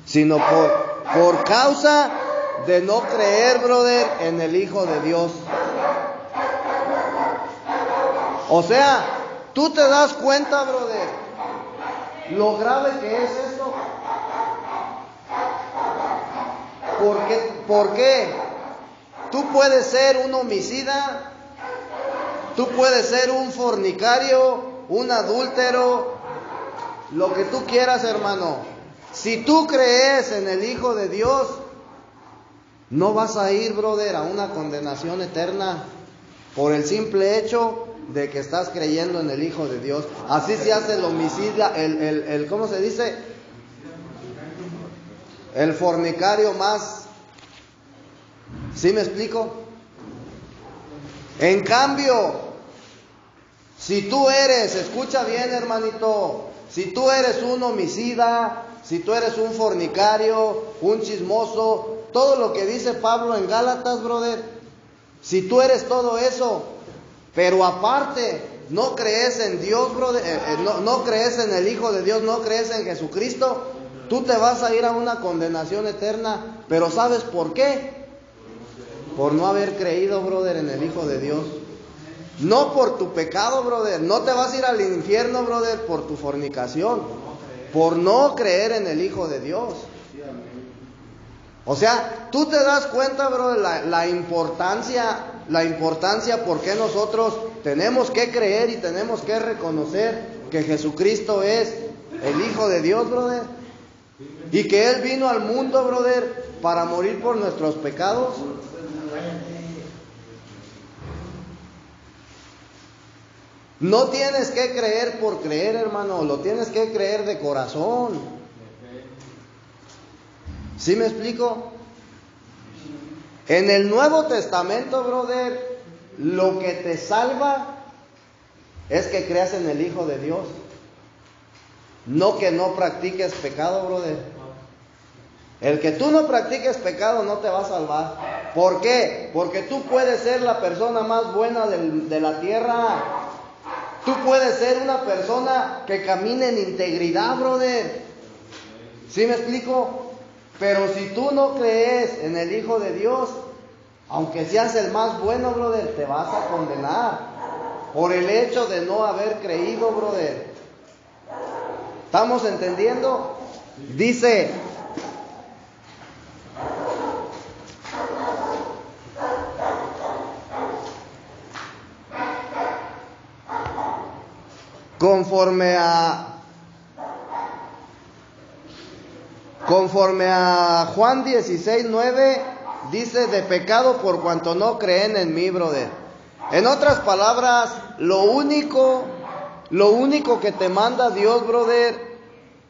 sino por causa de no creer, brother, en el Hijo de Dios. O sea, tú te das cuenta, brother, lo grave que es esto. ¿Por qué? Tú puedes ser un homicida, tú puedes ser un fornicario, un adúltero, lo que tú quieras, hermano. Si tú crees en el Hijo de Dios, no vas a ir, brother, a una condenación eterna por el simple hecho de que estás creyendo en el Hijo de Dios. Así se hace el homicida, ¿cómo se dice? El fornicario más. ¿Sí me explico? En cambio, si tú eres, escucha bien, hermanito, si tú eres un homicida, si tú eres un fornicario, un chismoso, todo lo que dice Pablo en Gálatas, brother, si tú eres todo eso, pero aparte no crees en Dios, brother, no crees en el Hijo de Dios, no crees en Jesucristo, tú te vas a ir a una condenación eterna. Pero ¿sabes por qué? Por no haber creído, brother, en el Hijo de Dios. No por tu pecado, brother. No te vas a ir al infierno, brother, por tu fornicación, por no creer en el Hijo de Dios. O sea, tú te das cuenta, brother, la importancia por qué nosotros tenemos que creer y tenemos que reconocer que Jesucristo es el Hijo de Dios, brother, y que Él vino al mundo, brother, para morir por nuestros pecados. No tienes que creer por creer, hermano, lo tienes que creer de corazón. ¿Sí me explico? En el Nuevo Testamento, brother, lo que te salva es que creas en el Hijo de Dios. No que no practiques pecado, brother. El que tú no practiques pecado no te va a salvar. ¿Por qué? Porque tú puedes ser la persona más buena de la tierra. Tú puedes ser una persona que camine en integridad, brother. ¿Sí me explico? Pero si tú no crees en el Hijo de Dios, aunque seas el más bueno, brother, te vas a condenar por el hecho de no haber creído, brother. ¿Estamos entendiendo? Dice: conforme a Juan 16:9, dice: de pecado por cuanto no creen en mí, brother. En otras palabras, lo único que te manda Dios, brother,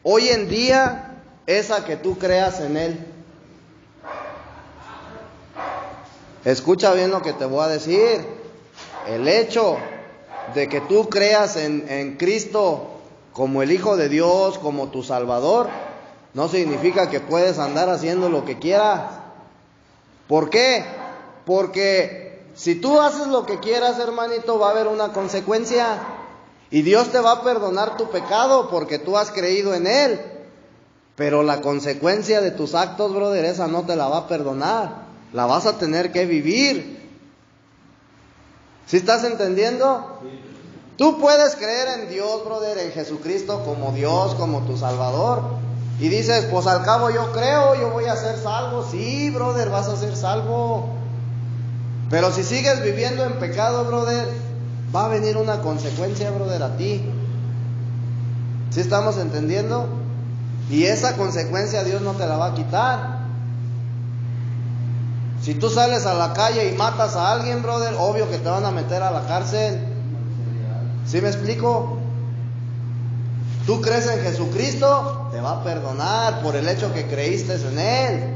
hoy en día es a que tú creas en Él. Escucha bien lo que te voy a decir. El hecho de que tú creas en Cristo como el Hijo de Dios, como tu Salvador, no significa que puedes andar haciendo lo que quieras. ¿Por qué? Porque si tú haces lo que quieras, hermanito, va a haber una consecuencia. Y Dios te va a perdonar tu pecado porque tú has creído en Él. Pero la consecuencia de tus actos, brother, esa no te la va a perdonar. La vas a tener que vivir. ¿Sí estás entendiendo? Tú puedes creer en Dios, brother, en Jesucristo como Dios, como tu Salvador. Y dices: pues al cabo yo creo, yo voy a ser salvo. Sí, brother, vas a ser salvo. Pero si sigues viviendo en pecado, brother, va a venir una consecuencia, brother, a ti. ¿Sí estamos entendiendo? Y esa consecuencia Dios no te la va a quitar. Si tú sales a la calle y matas a alguien, brother, obvio que te van a meter a la cárcel. ¿Sí me explico? Tú crees en Jesucristo, te va a perdonar por el hecho que creíste en Él.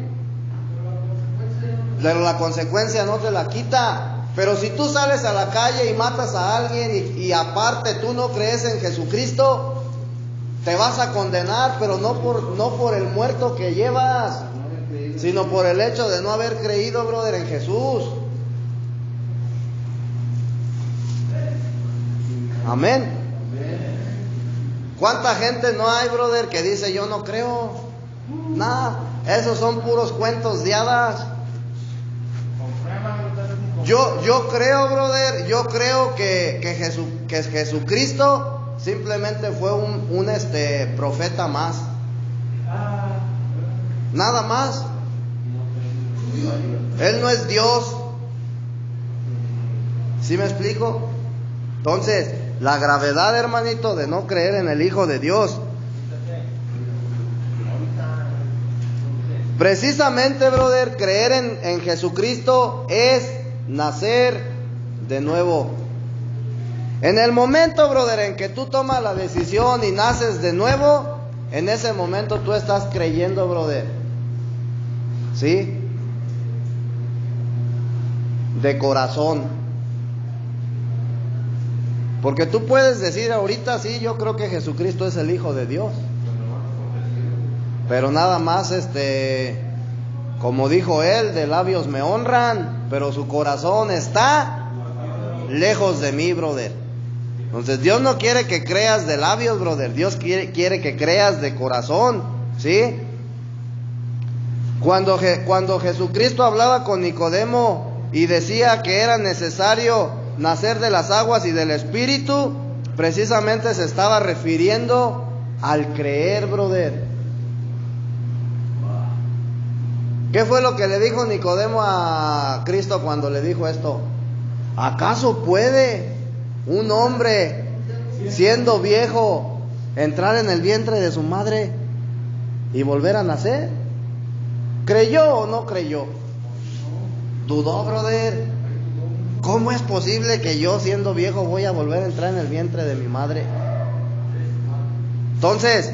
pero la consecuencia no te la quita. Pero si tú sales a la calle y matas a alguien y aparte tú no crees en Jesucristo, te vas a condenar, pero no por el muerto que llevas, sino por el hecho de no haber creído, brother, en Jesús. Amén. ¿Cuánta gente no hay, brother, que dice yo no creo? Nada, esos son puros cuentos de hadas. Yo creo, brother, yo creo que Jesucristo simplemente fue un profeta más. Nada más. Él no es Dios. ¿Sí me explico? Entonces, la gravedad, hermanito, de no creer en el Hijo de Dios. Precisamente, brother, creer en Jesucristo es nacer de nuevo. En el momento, brother, en que tú tomas la decisión y naces de nuevo, en ese momento tú estás creyendo, brother. ¿Sí? De corazón. Porque tú puedes decir ahorita, sí, yo creo que Jesucristo es el Hijo de Dios. Pero nada más, como dijo él, de labios me honran, pero su corazón está lejos de mí, brother. Entonces Dios no quiere que creas de labios, brother. Dios quiere que creas de corazón, ¿sí? Cuando Jesucristo hablaba con Nicodemo y decía que era necesario nacer de las aguas y del Espíritu, precisamente se estaba refiriendo al creer, brother. ¿Qué fue lo que le dijo Nicodemo a Cristo cuando le dijo esto? ¿Acaso puede un hombre, siendo viejo, entrar en el vientre de su madre y volver a nacer? ¿Creyó o no creyó? Dudó, brother. ¿Cómo es posible que yo, siendo viejo, voy a volver a entrar en el vientre de mi madre? Entonces,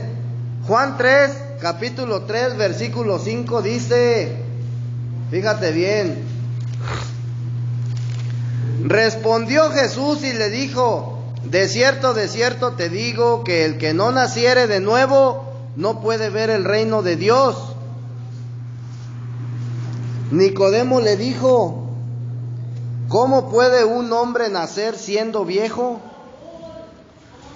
Juan 3, capítulo 3, versículo 5 dice, fíjate bien, respondió Jesús y le dijo, de cierto te digo que el que no naciere de nuevo no puede ver el reino de Dios. Nicodemo le dijo, ¿cómo puede un hombre nacer siendo viejo?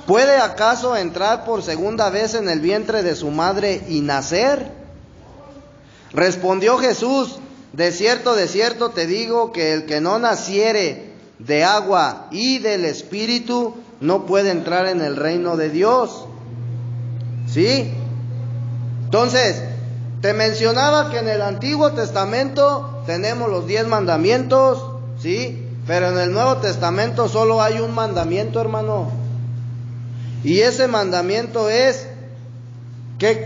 ¿Puede acaso entrar por segunda vez en el vientre de su madre y nacer? Respondió Jesús, de cierto te digo que el que no naciere de agua y del Espíritu no puede entrar en el reino de Dios. ¿Sí? Entonces, te mencionaba que en el Antiguo Testamento tenemos los 10 mandamientos, ¿sí? Pero en el Nuevo Testamento solo hay un mandamiento, hermano. Y ese mandamiento es,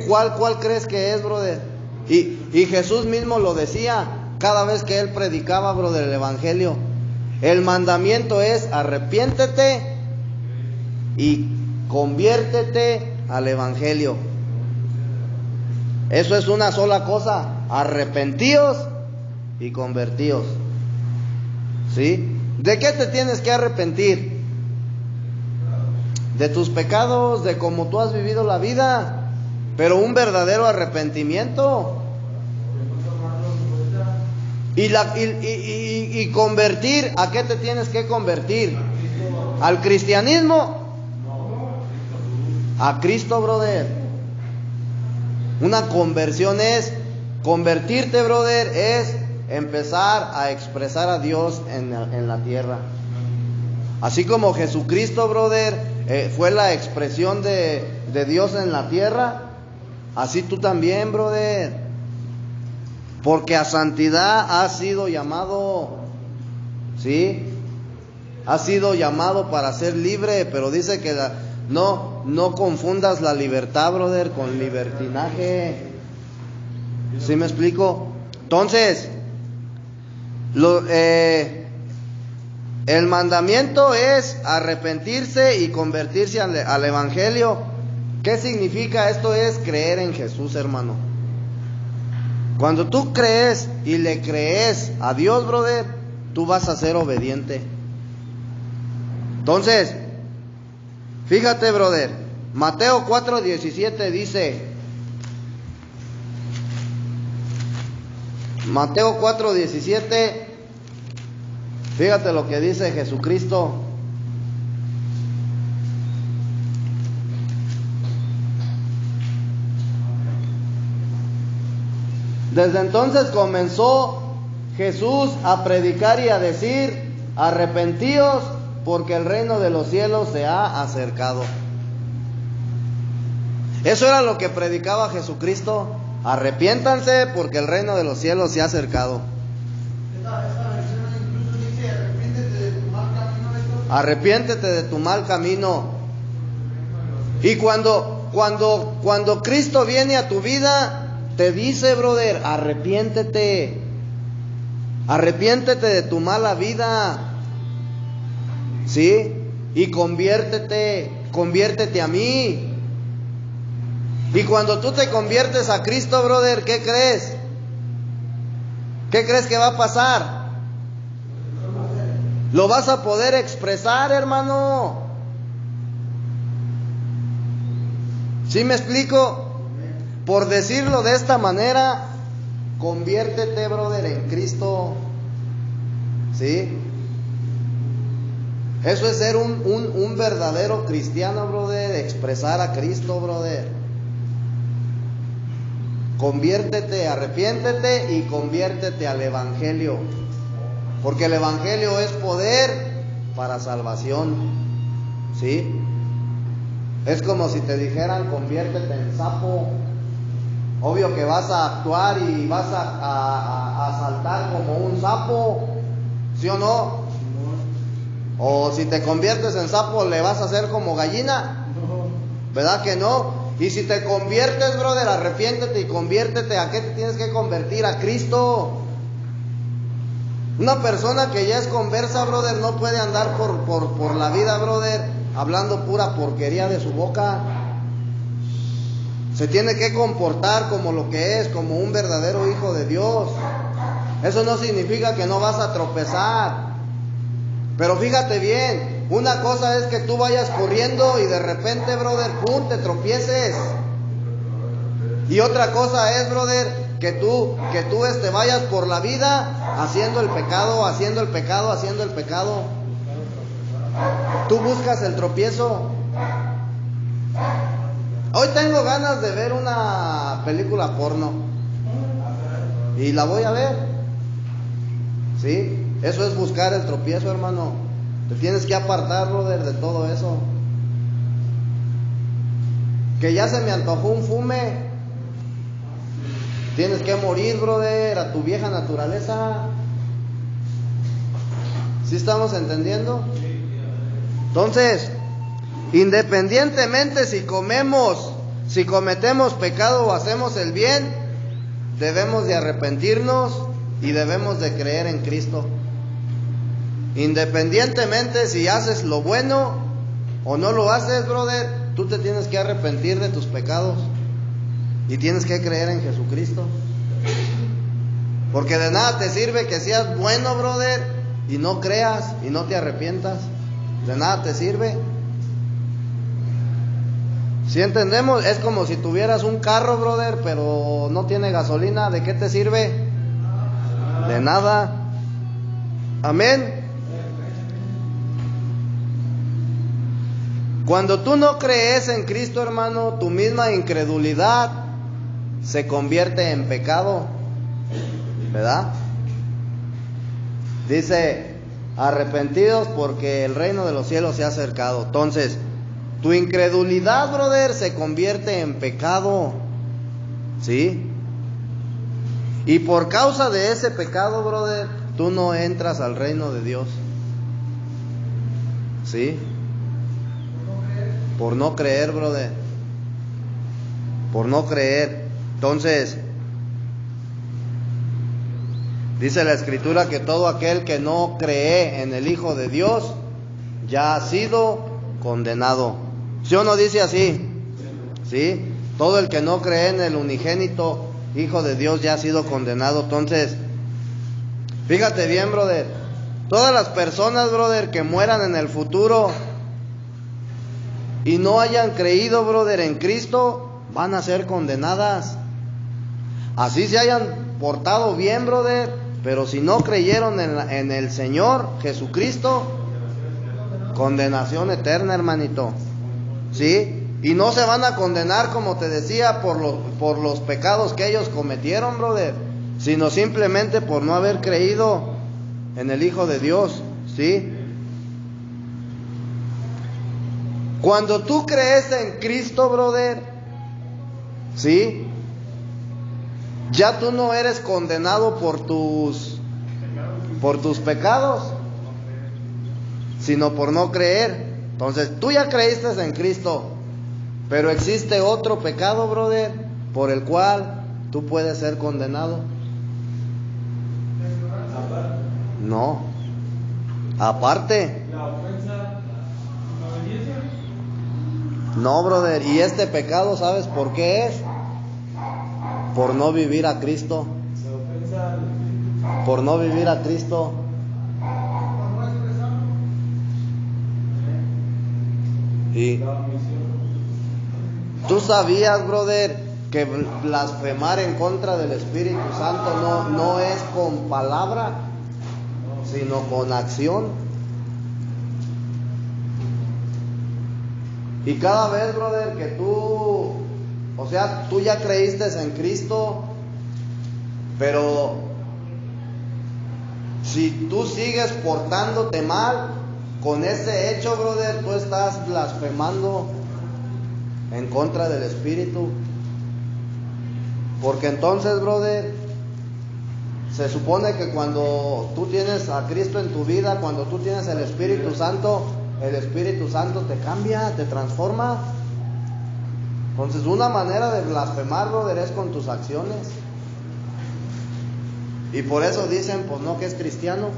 ¿cuál crees que es, brother? Y Jesús mismo lo decía cada vez que él predicaba, brother, el Evangelio. El mandamiento es, arrepiéntete y conviértete al Evangelio. Eso es una sola cosa, arrepentíos y convertíos. ¿Sí? ¿De qué te tienes que arrepentir? De tus pecados, de cómo tú has vivido la vida, pero un verdadero arrepentimiento. Y convertir, ¿a qué te tienes que convertir? ¿Al cristianismo? A Cristo, brother. Una conversión es, convertirte, brother, es empezar a expresar a Dios en la tierra. Así como Jesucristo, brother, fue la expresión de Dios en la tierra, así tú también, brother. Porque a santidad has sido llamado, ¿sí? Has sido llamado para ser libre, pero dice que no confundas la libertad, brother, con libertinaje. ¿Sí me explico? Entonces, el mandamiento es arrepentirse y convertirse al Evangelio. ¿Qué significa? Esto es creer en Jesús, hermano. Cuando tú crees y le crees a Dios, brother, tú vas a ser obediente. Entonces, fíjate, brother, Mateo 4:17 dice, Mateo 4:17, fíjate lo que dice Jesucristo. Desde entonces comenzó Jesús a predicar y a decir, arrepentíos porque el reino de los cielos se ha acercado. Eso era lo que predicaba Jesucristo. Arrepiéntanse porque el reino de los cielos se ha acercado. Esta versión incluso dice, arrepiéntete de tu mal camino, Héctor. Arrepiéntete de tu mal camino. Y cuando Cristo viene a tu vida, te dice, brother, arrepiéntete. Arrepiéntete de tu mala vida. ¿Sí? Y conviértete a mí. Y cuando tú te conviertes a Cristo, brother, ¿qué crees? ¿Qué crees que va a pasar? Lo vas a poder expresar, hermano. ¿Sí me explico? Por decirlo de esta manera, conviértete, brother, en Cristo. ¿Sí? Eso es ser un verdadero cristiano, brother. Expresar a Cristo, brother. Conviértete, arrepiéntete y conviértete al Evangelio. Porque el Evangelio es poder para salvación. ¿Sí? Es como si te dijeran, conviértete en sapo. Obvio que vas a actuar y vas a saltar como un sapo. ¿Sí o no? O si te conviertes en sapo, ¿le vas a hacer como gallina? ¿Verdad que no? Y si te conviertes, brother, arrepiéntete y conviértete. ¿A qué te tienes que convertir? A Cristo. Una persona que ya es conversa, brother, no puede andar por la vida, brother, hablando pura porquería de su boca. Se tiene que comportar como lo que es, como un verdadero hijo de Dios. Eso no significa que no vas a tropezar. Pero fíjate bien, una cosa es que tú vayas corriendo y de repente, brother, pum, te tropieces. Y otra cosa es, brother, que tú vayas por la vida haciendo el pecado, haciendo el pecado, haciendo el pecado. Tú buscas el tropiezo. Hoy tengo ganas de ver una película porno. Y la voy a ver. ¿Sí? Eso es buscar el tropiezo, hermano. Te tienes que apartar, brother, de todo eso. Que ya se me antojó un fume. Tienes que morir, brother, a tu vieja naturaleza. ¿Sí estamos entendiendo? Entonces, independientemente si cometemos pecado o hacemos el bien, debemos de arrepentirnos y debemos de creer en Cristo. Independientemente si haces lo bueno o no lo haces, brother, tú te tienes que arrepentir de tus pecados y tienes que creer en Jesucristo. Porque de nada te sirve que seas bueno, brother, y no creas y no te arrepientas. De nada te sirve. Si entendemos, es como si tuvieras un carro, brother, pero no tiene gasolina. ¿De qué te sirve? De nada. Amén. Cuando tú no crees en Cristo, hermano, tu misma incredulidad se convierte en pecado, ¿verdad? Dice, arrepentidos porque el reino de los cielos se ha acercado. Entonces, tu incredulidad, brother, se convierte en pecado, ¿sí? Y por causa de ese pecado, brother, tú no entras al reino de Dios, ¿sí? Por no creer, brother. Por no creer. Entonces, dice la Escritura que todo aquel que no cree en el Hijo de Dios ya ha sido condenado. ¿Sí o no dice así? ¿Sí? Todo el que no cree en el unigénito hijo de Dios ya ha sido condenado. Entonces, fíjate bien, brother, todas las personas, brother, que mueran en el futuro y no hayan creído, brother, en Cristo, van a ser condenadas. Así se hayan portado bien, brother, pero si no creyeron en el Señor Jesucristo, condenación eterna, hermanito. ¿Sí? Y no se van a condenar, como te decía, por los pecados que ellos cometieron, brother, sino simplemente por no haber creído en el Hijo de Dios. ¿Sí? Cuando tú crees en Cristo, brother, ¿sí?, ya tú no eres condenado por tus pecados, sino por no creer. Entonces, tú ya creíste en Cristo, pero existe otro pecado, brother, por el cual tú puedes ser condenado. No. Aparte. La ofensa, la obediencia. No, brother. Y este pecado, ¿sabes por qué es? Por no vivir a Cristo. La ofensa. Por no vivir a Cristo. Y tú sabías, brother, que blasfemar en contra del Espíritu Santo no es con palabra, sino con acción. Y cada vez, brother, que tú, o sea, tú ya creíste en Cristo, pero si tú sigues portándote mal con ese hecho, brother, tú estás blasfemando en contra del Espíritu. Porque entonces, brother, se supone que cuando tú tienes a Cristo en tu vida, cuando tú tienes el Espíritu Santo te cambia, te transforma. Entonces, una manera de blasfemar, brother, es con tus acciones. Y por eso dicen, pues no, que es cristiano.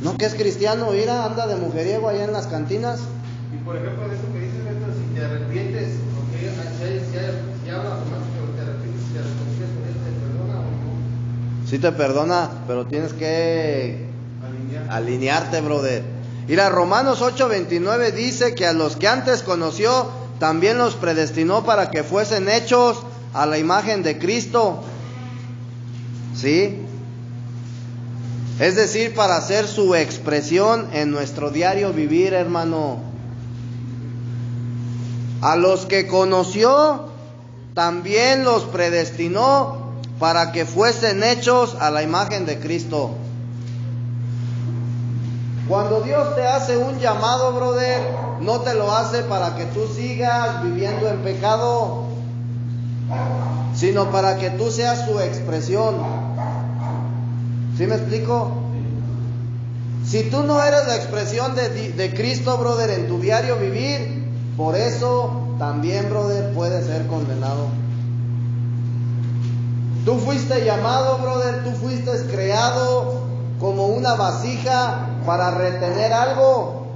No, que es cristiano, mira, anda de mujeriego allá en las cantinas. Y por ejemplo, de eso que dices, Beto, si te arrepientes, porque si habla más, pero te arrepientes, si te reconcilias con él, ¿te perdona o no? Sí te perdona, pero tienes que alinearte, brother. Mira, Romanos 8:29 dice que a los que antes conoció, también los predestinó para que fuesen hechos a la imagen de Cristo. ¿Sí? Es decir, para hacer su expresión en nuestro diario vivir, hermano. A los que conoció, también los predestinó para que fuesen hechos a la imagen de Cristo. Cuando Dios te hace un llamado, brother, no te lo hace para que tú sigas viviendo en pecado, sino para que tú seas su expresión. ¿Sí me explico? Si tú no eres la expresión de Cristo, brother, en tu diario vivir, por eso también, brother, puedes ser condenado. Tú fuiste llamado, brother, tú fuiste creado como una vasija para retener algo.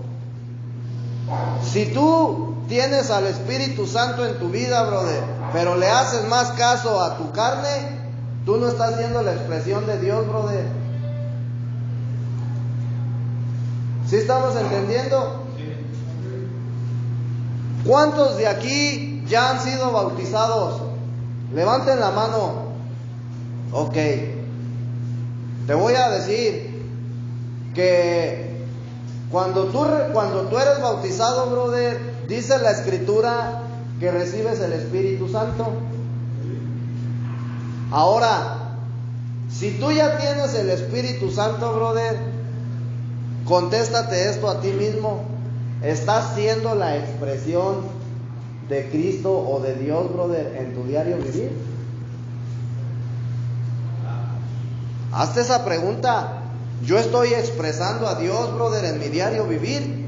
Si tú tienes al Espíritu Santo en tu vida, brother, pero le haces más caso a tu carne, tú no estás siendo la expresión de Dios, brother. ¿Sí estamos entendiendo? ¿Cuántos de aquí ya han sido bautizados? Levanten la mano. Ok. Te voy a decir que cuando tú eres bautizado, brother, dice la Escritura que recibes el Espíritu Santo. Ahora, si tú ya tienes el Espíritu Santo, brother, contéstate esto a ti mismo. ¿Estás siendo la expresión de Cristo o de Dios, brother, en tu diario vivir? Hazte esa pregunta. ¿Yo estoy expresando a Dios, brother, en mi diario vivir?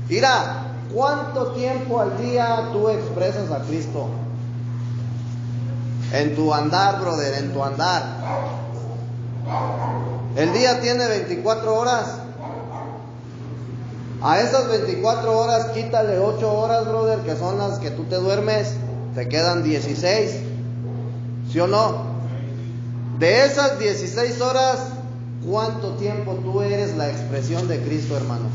Mira, ¿cuánto tiempo al día tú expresas a Cristo? En tu andar, brother, en tu andar. El día tiene 24 horas. A esas 24 horas quítale 8 horas, brother, que son las que tú te duermes. Te quedan 16. ¿Sí o no? De esas 16 horas, ¿cuánto tiempo tú eres la expresión de Cristo, hermano?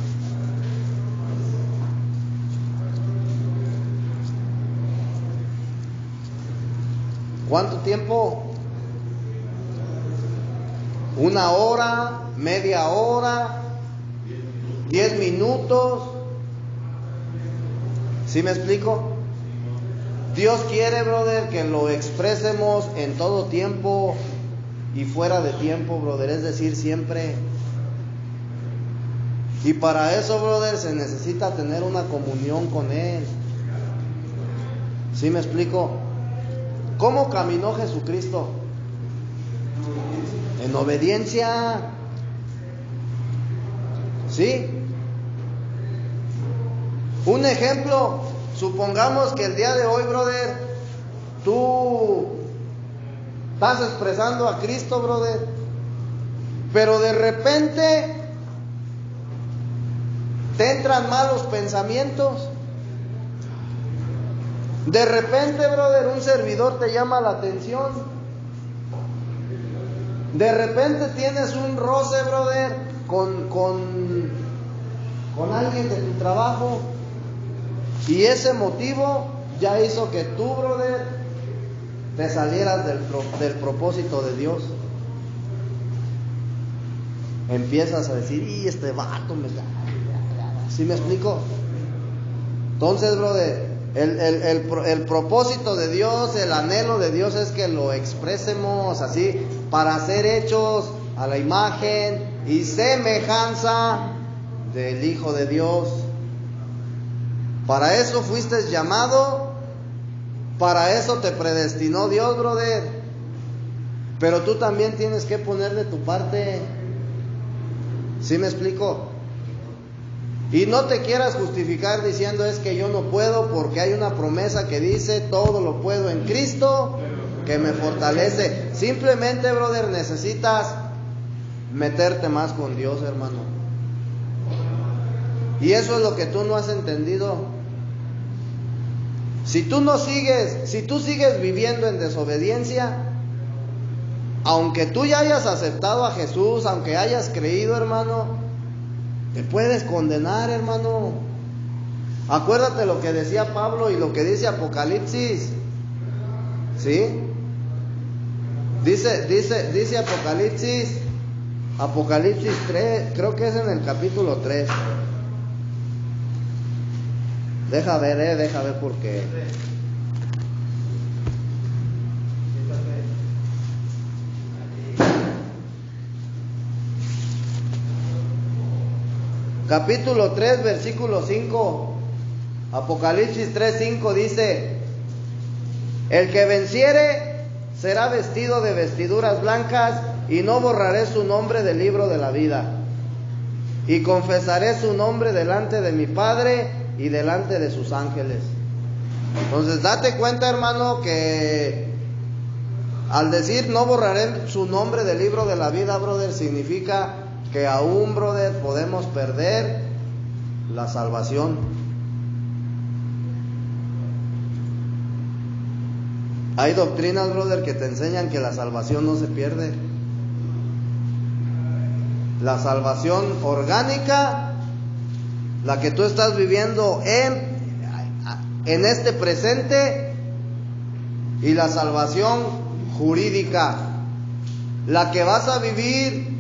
¿Cuánto tiempo? ¿Una hora? ¿Media hora? ¿10 minutos? ¿Sí me explico? Dios quiere, brother, que lo expresemos en todo tiempo y fuera de tiempo, brother, es decir, siempre. Y para eso, brother, se necesita tener una comunión con Él. ¿Sí me explico? ¿Cómo caminó Jesucristo? En obediencia. ¿Sí? Un ejemplo, supongamos que el día de hoy, brother, tú estás expresando a Cristo, brother, pero de repente te entran malos pensamientos. De repente, brother, un servidor te llama la atención. De repente tienes un roce, brother, con alguien de tu trabajo. Y ese motivo ya hizo que tú, brother, te salieras del propósito de Dios. Empiezas a decir, y este vato me... ¿Sí me explico? Entonces, brother, el propósito de Dios, el anhelo de Dios es que lo expresemos así, para ser hechos a la imagen y semejanza del Hijo de Dios. Para eso fuiste llamado, para eso te predestinó Dios, brother. Pero tú también tienes que poner de tu parte. ¿Sí me explico? Y no te quieras justificar diciendo es que yo no puedo porque hay una promesa que dice todo lo puedo en Cristo que me fortalece. Simplemente, brother, necesitas meterte más con Dios, hermano. Y eso es lo que tú no has entendido. Si tú sigues viviendo en desobediencia, aunque tú ya hayas aceptado a Jesús, aunque hayas creído, hermano, te puedes condenar, hermano. Acuérdate lo que decía Pablo y lo que dice Apocalipsis. ¿Sí? Dice Apocalipsis 3, creo que es en el capítulo 3. Deja ver por qué. Capítulo 3, versículo 5. Apocalipsis 3:5 dice: el que venciere será vestido de vestiduras blancas, y no borraré su nombre del libro de la vida, y confesaré su nombre delante de mi Padre y delante de sus ángeles. Entonces date cuenta, hermano, que al decir no borraré su nombre del libro de la vida, brother, significa que aún, brother, podemos perder la salvación. Hay doctrinas, brother, que te enseñan que la salvación no se pierde. La salvación orgánica, la que tú estás viviendo en este presente, y la salvación jurídica, la que vas a vivir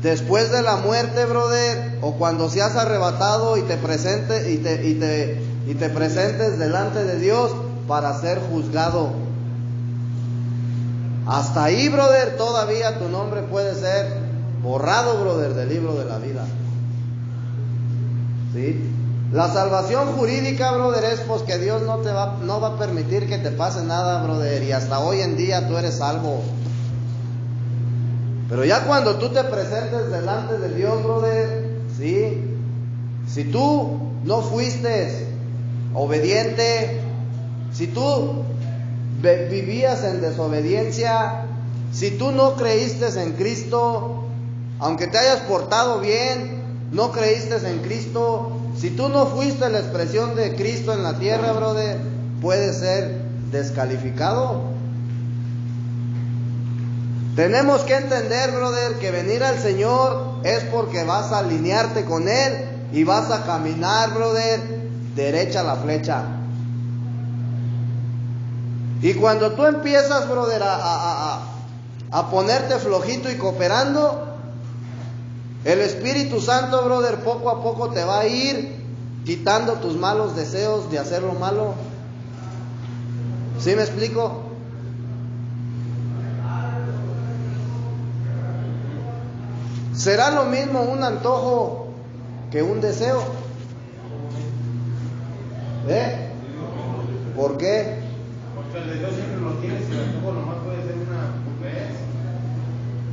después de la muerte, brother, o cuando seas arrebatado y te presentes delante de Dios para ser juzgado. Hasta ahí, brother, todavía tu nombre puede ser borrado, brother, del libro de la vida. ¿Sí? La salvación jurídica, brother, es pues que Dios no va a permitir que te pase nada, brother, y hasta hoy en día tú eres salvo. Pero ya cuando tú te presentes delante de Dios, brother, ¿sí? Si tú no fuiste obediente, si tú vivías en desobediencia, si tú no creíste en Cristo, aunque te hayas portado bien, no creíste en Cristo, si tú no fuiste la expresión de Cristo en la tierra, brother, puedes ser descalificado. Tenemos que entender, brother, que venir al Señor es porque vas a alinearte con Él y vas a caminar, brother, derecha la flecha. Y cuando tú empiezas, brother, a ponerte flojito y cooperando, el Espíritu Santo, brother, poco a poco te va a ir quitando tus malos deseos de hacer lo malo. ¿Sí me explico? ¿Será lo mismo un antojo que un deseo? ¿Por qué? Porque el deseo siempre lo tienes y el antojo nomás puede ser una vez.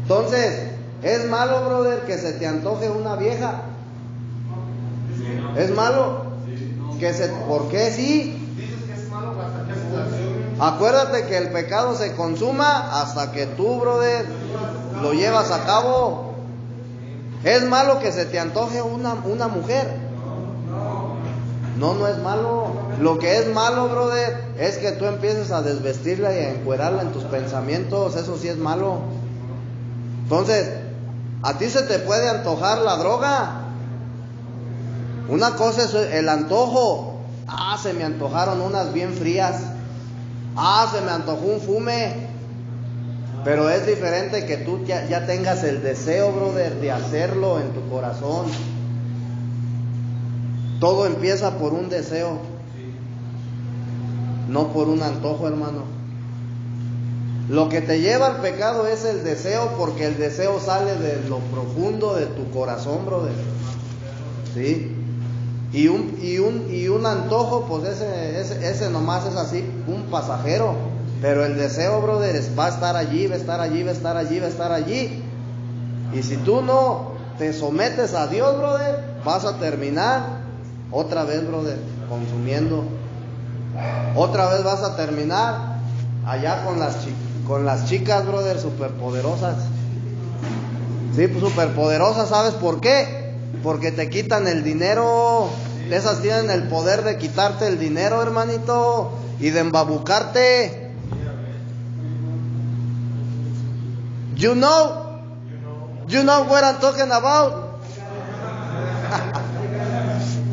Entonces, ¿es malo, brother, que se te antoje una vieja? ¿Es malo? ¿Por qué sí? Dices que es malo hasta que haces la acción. Acuérdate que el pecado se consuma hasta que tú, brother, lo llevas a cabo. ¿Es malo que se te antoje una mujer? No es malo. Lo que es malo, brother, es que tú empieces a desvestirla y a encuerarla en tus pensamientos. Eso sí es malo. Entonces, ¿a ti se te puede antojar la droga? Una cosa es el antojo. Se me antojaron unas bien frías. Se me antojó un fume. Pero es diferente que tú ya tengas el deseo, brother, de hacerlo en tu corazón. Todo empieza por un deseo, no por un antojo, hermano. Lo que te lleva al pecado es el deseo, porque el deseo sale de lo profundo de tu corazón, brother. ¿Sí? Y un antojo, pues ese nomás es así, un pasajero. Pero el deseo, brother, va a estar allí, va a estar allí, va a estar allí, va a estar allí. Y si tú no te sometes a Dios, brother, vas a terminar otra vez, brother, consumiendo. Otra vez vas a terminar allá con las chicas, brother, superpoderosas. Sí, pues superpoderosas, ¿sabes por qué? Porque te quitan el dinero. Esas tienen el poder de quitarte el dinero, hermanito, y de embabucarte. You know what I'm talking about.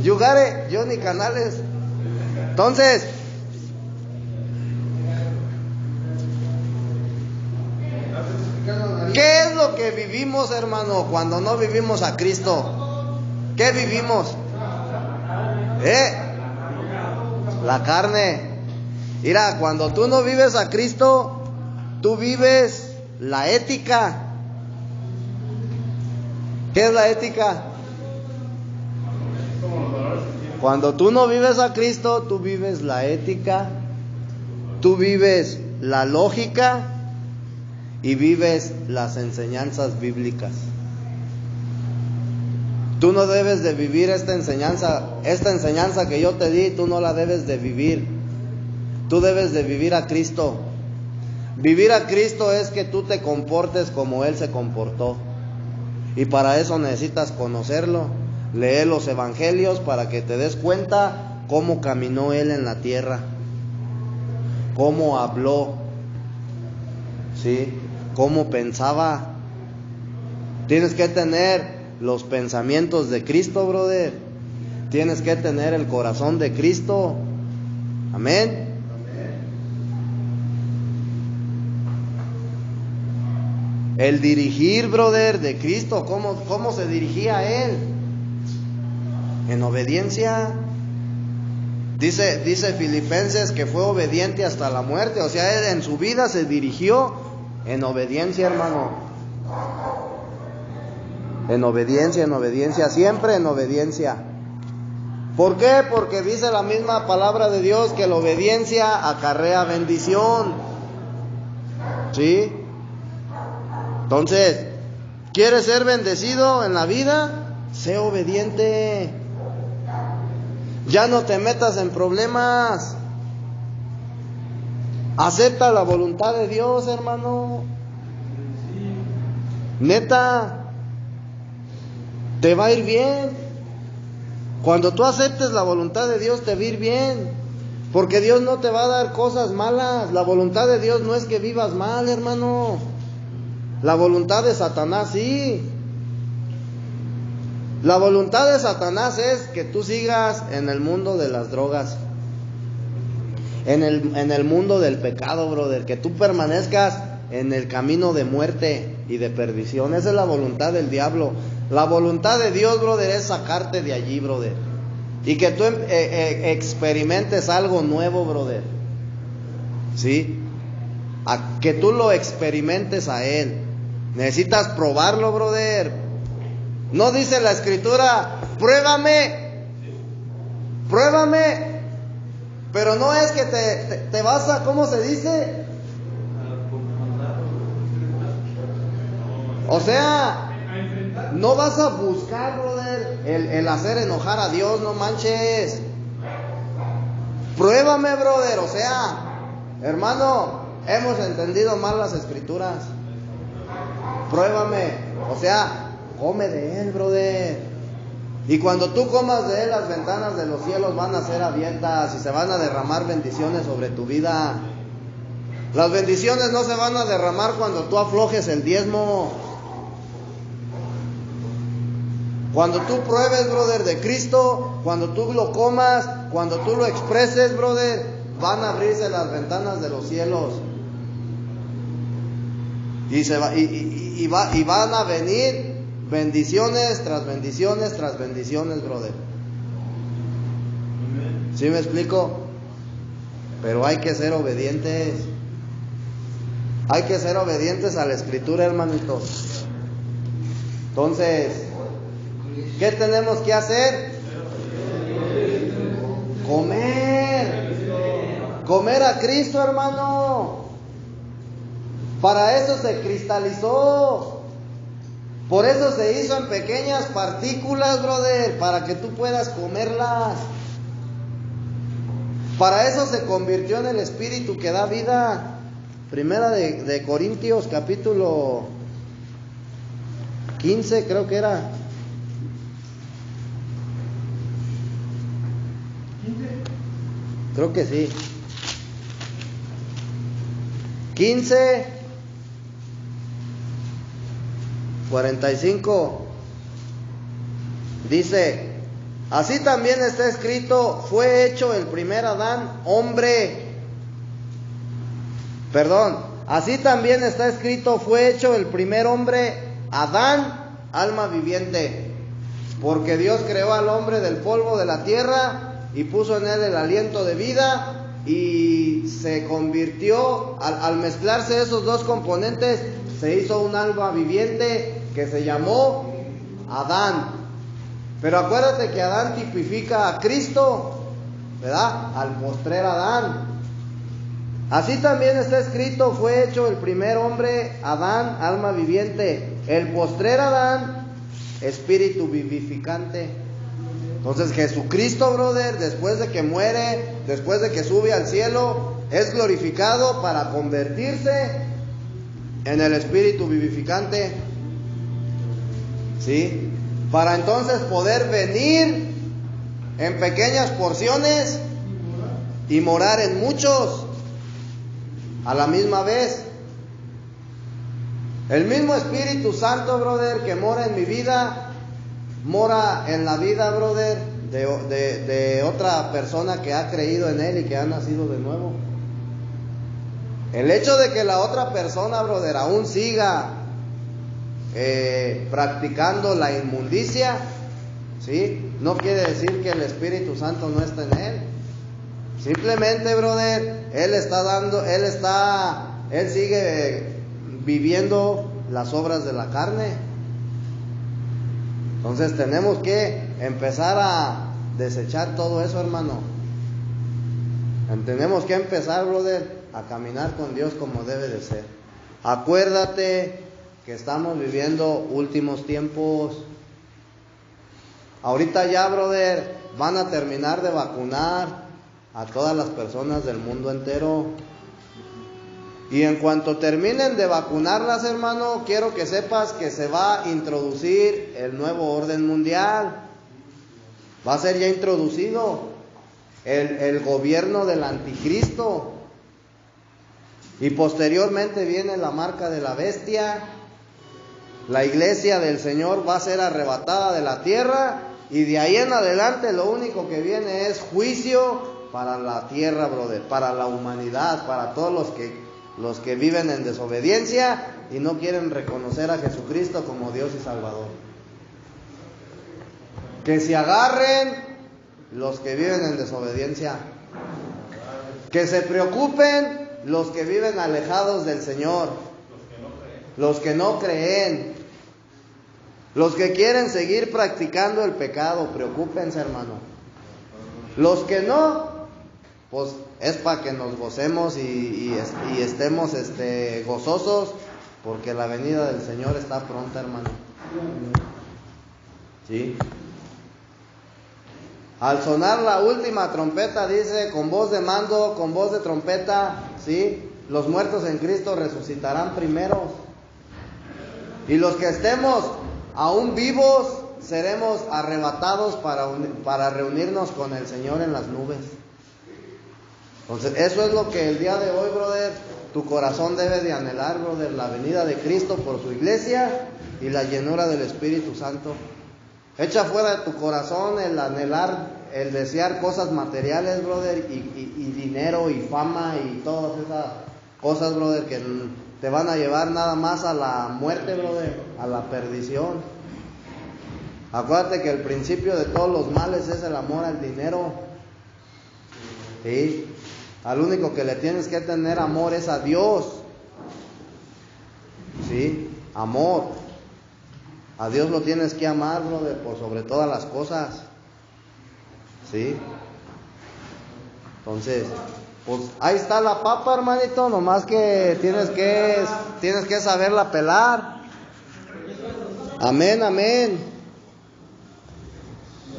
You got it, Johnny Canales. Entonces, ¿qué es lo que vivimos, hermano, cuando no vivimos a Cristo? ¿Qué vivimos? La carne. Mira, cuando tú no vives a Cristo, tú vives la ética. ¿Qué es la ética? Cuando tú no vives a Cristo, tú vives la ética, tú vives la lógica y vives las enseñanzas bíblicas. Tú no debes de vivir esta enseñanza que yo te di, tú no la debes de vivir. Tú debes de vivir a Cristo. Vivir a Cristo es que tú te comportes como Él se comportó. Y para eso necesitas conocerlo. Lee los evangelios para que te des cuenta cómo caminó Él en la tierra. Cómo habló. ¿Sí? Cómo pensaba. Tienes que tener los pensamientos de Cristo, brother. Tienes que tener el corazón de Cristo. Amén. El dirigir, brother, de Cristo, ¿cómo se dirigía a Él? En obediencia. Dice Filipenses que fue obediente hasta la muerte. O sea, Él en su vida se dirigió en obediencia, hermano. En obediencia, siempre en obediencia. ¿Por qué? Porque dice la misma palabra de Dios que la obediencia acarrea bendición. ¿Sí? Entonces, ¿quieres ser bendecido en la vida? Sé obediente. Ya no te metas en problemas. Acepta la voluntad de Dios, hermano. Neta, te va a ir bien. Cuando tú aceptes la voluntad de Dios, te va a ir bien. Porque Dios no te va a dar cosas malas. La voluntad de Dios no es que vivas mal, hermano. La voluntad de Satanás, sí. La voluntad de Satanás es que tú sigas en el mundo de las drogas, en el mundo del pecado, brother, que tú permanezcas en el camino de muerte y de perdición. Esa es la voluntad del diablo. La voluntad de Dios, brother, es sacarte de allí, brother, y que tú experimentes algo nuevo, brother. ¿Sí? Que tú lo experimentes a Él. Necesitas probarlo, brother. No dice la Escritura, pruébame, pruébame. Pero no es que te vas a, ¿cómo se dice? O sea, no vas a buscar, brother, el hacer enojar a Dios, no manches. Pruébame, brother. O sea, hermano, hemos entendido mal las Escrituras. Pruébame. O sea, come de Él, brother. Y cuando tú comas de Él, las ventanas de los cielos van a ser abiertas y se van a derramar bendiciones sobre tu vida. Las bendiciones no se van a derramar cuando tú aflojes el diezmo. Cuando tú pruebes, brother, de Cristo, cuando tú lo comas, cuando tú lo expreses, brother, van a abrirse las ventanas de los cielos. Y van a venir bendiciones tras bendiciones tras bendiciones, brother. ¿Sí me explico? Pero hay que ser obedientes. Hay que ser obedientes a la Escritura, hermanitos. Entonces, ¿qué tenemos que hacer? Comer a Cristo, hermano. Para eso se cristalizó. Por eso se hizo en pequeñas partículas, brother, para que tú puedas comerlas. Para eso se convirtió en el Espíritu que da vida. Primera de Corintios, capítulo 15, creo que era. 15. Creo que sí. 15, 45. Dice: así también está escrito, fue hecho el primer Adán, hombre. Así también está escrito, fue hecho el primer hombre, Adán, alma viviente. Porque Dios creó al hombre del polvo de la tierra y puso en él el aliento de vida, y se convirtió, al mezclarse esos dos componentes, se hizo un alma viviente que se llamó Adán. Pero acuérdate que Adán tipifica a Cristo, ¿verdad? Al postrer Adán. Así también está escrito, fue hecho el primer hombre, Adán, alma viviente. El postrer Adán, espíritu vivificante. Entonces Jesucristo, brother, después de que muere, después de que sube al cielo, es glorificado para convertirse en el espíritu vivificante. ¿Sí? Para entonces poder venir en pequeñas porciones y morar en muchos a la misma vez. El mismo Espíritu Santo, brother, que mora en mi vida, mora en la vida, brother, de otra persona que ha creído en Él y que ha nacido de nuevo. El hecho de que la otra persona, brother, aún siga practicando la inmundicia, ¿sí? No quiere decir que el Espíritu Santo no está en él. Simplemente, brother, él sigue viviendo las obras de la carne. Entonces tenemos que empezar a desechar todo eso, hermano. Tenemos que empezar, brother, a caminar con Dios como debe de ser. Acuérdate que estamos viviendo últimos tiempos. Ahorita ya, brother, van a terminar de vacunar a todas las personas del mundo entero. Y en cuanto terminen de vacunarlas, hermano, quiero que sepas que se va a introducir el nuevo orden mundial. Va a ser ya introducido el gobierno del anticristo. Y posteriormente viene la marca de la bestia. La iglesia del Señor va a ser arrebatada de la tierra y de ahí en adelante lo único que viene es juicio para la tierra, brother, para la humanidad, para todos los que viven en desobediencia y no quieren reconocer a Jesucristo como Dios y Salvador. Que se agarren los que viven en desobediencia. Que se preocupen los que viven alejados del Señor. Los que no creen. Los que quieren seguir practicando el pecado. Preocúpense, hermano. Los que no, pues es para que nos gocemos y estemos gozosos, porque la venida del Señor está pronta, hermano. ¿Sí? Al sonar la última trompeta, dice, con voz de mando, con voz de trompeta, ¿sí? Los muertos en Cristo resucitarán primeros. Y los que estemos aún vivos, seremos arrebatados para reunirnos con el Señor en las nubes. Entonces, eso es lo que el día de hoy, brother, tu corazón debe de anhelar, brother, la venida de Cristo por su iglesia y la llenura del Espíritu Santo. Echa fuera de tu corazón el anhelar, el desear cosas materiales, brother, y dinero y fama y todas esas cosas, brother, que te van a llevar nada más a la muerte, brother, a la perdición. Acuérdate que el principio de todos los males es el amor al dinero. ¿Sí? Al único que le tienes que tener amor es a Dios. ¿Sí? Amor. A Dios lo tienes que amar, brother, por sobre todas las cosas. ¿Sí? Entonces, pues ahí está la papa, hermanito, nomás que tienes que saberla pelar. Amén, amén.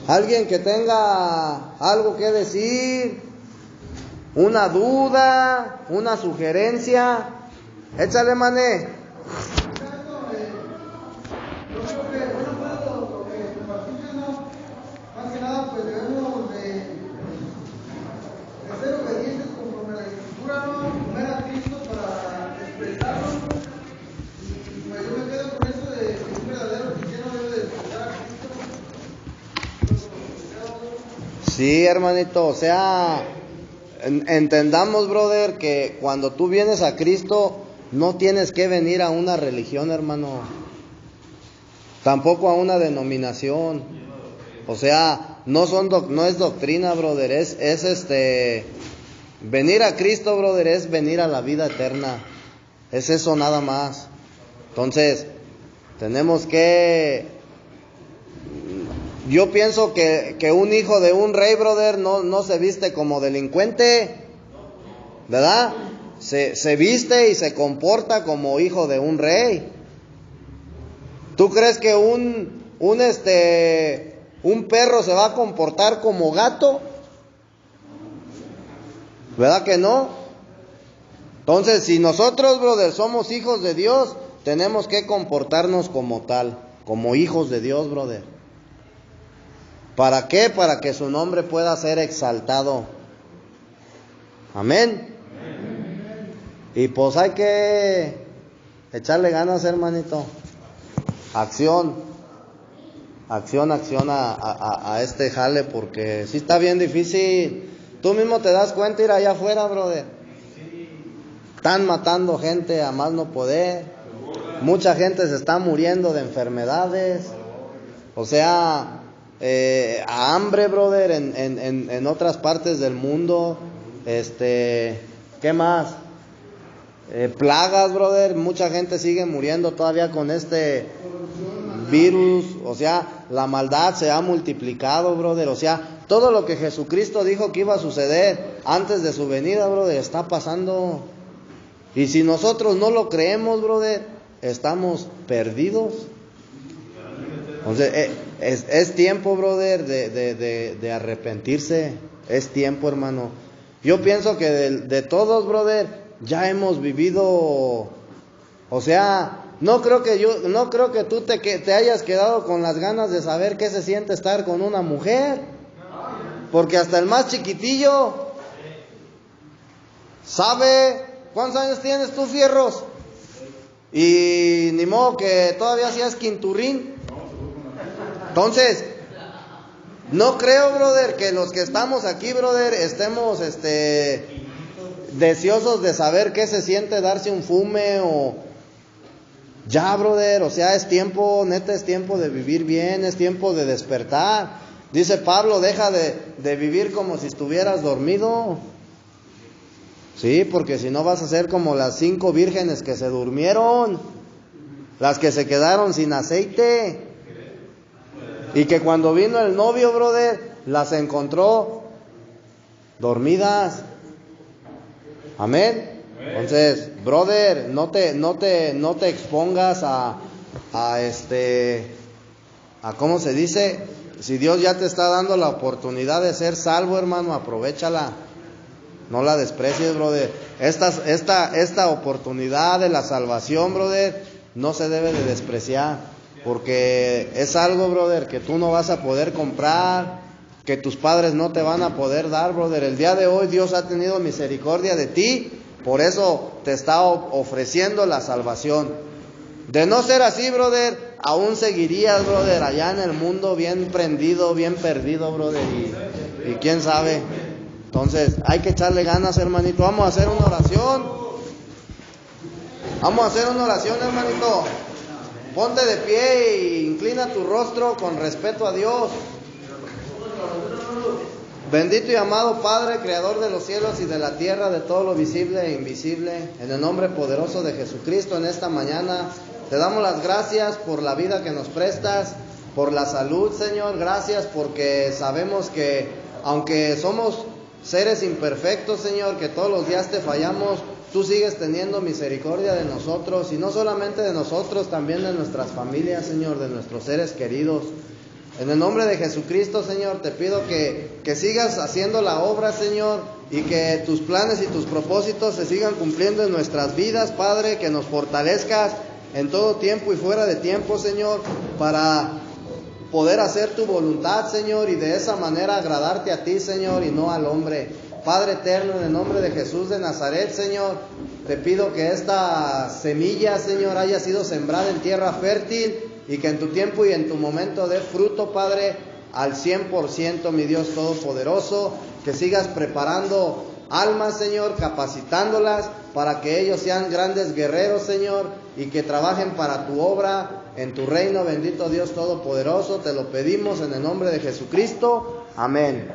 Alguien que tenga algo que decir, una duda, una sugerencia, échale, mané. Más que nada, pues debemos de ser obedientes conforme a la Escritura, ¿no? Comer a Cristo para expresarlo. Y pues yo me quedo con eso de que un verdadero cristiano debe de expresar a Cristo. Sí, hermanito, o sea, entendamos, brother, que cuando tú vienes a Cristo, no tienes que venir a una religión, hermano. Tampoco a una denominación. O sea, no es doctrina, brother, es venir a Cristo, brother, es venir a la vida eterna. Es eso nada más. Entonces, tenemos que... Yo pienso que un hijo de un rey, brother, no se viste como delincuente, ¿verdad? Se viste y se comporta como hijo de un rey. ¿Tú crees que un perro se va a comportar como gato? ¿Verdad que no? Entonces, si nosotros, brother, somos hijos de Dios, tenemos que comportarnos como tal, como hijos de Dios, brother. ¿Para qué? Para que su nombre pueda ser exaltado. Amén. Y pues hay que echarle ganas, hermanito. Acción a este jale, porque sí está bien difícil. Tú mismo te das cuenta ir allá afuera, brother. Están matando gente a más no poder. Mucha gente se está muriendo de enfermedades. O sea, a hambre, brother, en otras partes del mundo. ¿Qué más? Plagas, brother. Mucha gente sigue muriendo todavía con este virus. O sea, la maldad se ha multiplicado, brother. O sea, todo lo que Jesucristo dijo que iba a suceder antes de su venida, brother, está pasando. Y si nosotros no lo creemos, brother, estamos perdidos. Entonces, es tiempo, brother, de arrepentirse. Es tiempo, hermano. Yo pienso que de todos, brother, ya hemos vivido. O sea, no creo que tú te hayas quedado con las ganas de saber qué se siente estar con una mujer. Porque hasta el más chiquitillo sabe. ¿Cuántos años tienes tú, Fierros? y ni modo que todavía seas quinturrín. Entonces, no creo, brother, que los que estamos aquí, brother, estemos deseosos de saber qué se siente darse un fume o... Ya, brother, o sea, es tiempo, neta, es tiempo de vivir bien, es tiempo de despertar. Dice Pablo, deja de vivir como si estuvieras dormido. Sí, porque si no vas a ser como las 5 vírgenes que se durmieron, las que se quedaron sin aceite, y que cuando vino el novio, brother, las encontró dormidas. Amén. Entonces, brother, no te expongas a ¿cómo se dice? Si Dios ya te está dando la oportunidad de ser salvo, hermano, aprovéchala. No la desprecies, brother. Esta oportunidad de la salvación, brother, no se debe de despreciar, porque es algo, brother, que tú no vas a poder comprar, que tus padres no te van a poder dar, brother. El día de hoy Dios ha tenido misericordia de ti, por eso te está ofreciendo la salvación. De no ser así, brother, aún seguirías, brother, allá en el mundo bien prendido, bien perdido, brother, y quién sabe. Entonces, hay que echarle ganas, hermanito. Vamos a hacer una oración. Vamos a hacer una oración, hermanito. Ponte de pie e inclina tu rostro con respeto a Dios. Bendito y amado Padre, Creador de los cielos y de la tierra, de todo lo visible e invisible, en el nombre poderoso de Jesucristo, en esta mañana te damos las gracias por la vida que nos prestas, por la salud, Señor. Gracias porque sabemos que aunque somos seres imperfectos, Señor, que todos los días te fallamos, tú sigues teniendo misericordia de nosotros, y no solamente de nosotros, también de nuestras familias, Señor, de nuestros seres queridos. En el nombre de Jesucristo, Señor, te pido que sigas haciendo la obra, Señor, y que tus planes y tus propósitos se sigan cumpliendo en nuestras vidas, Padre, que nos fortalezcas en todo tiempo y fuera de tiempo, Señor, para poder hacer tu voluntad, Señor, y de esa manera agradarte a ti, Señor, y no al hombre. Padre eterno, en el nombre de Jesús de Nazaret, Señor, te pido que esta semilla, Señor, haya sido sembrada en tierra fértil y que en tu tiempo y en tu momento dé fruto, Padre, al 100%, mi Dios todopoderoso. Que sigas preparando almas, Señor, capacitándolas para que ellos sean grandes guerreros, Señor, y que trabajen para tu obra en tu reino, bendito Dios todopoderoso. Te lo pedimos en el nombre de Jesucristo. Amén.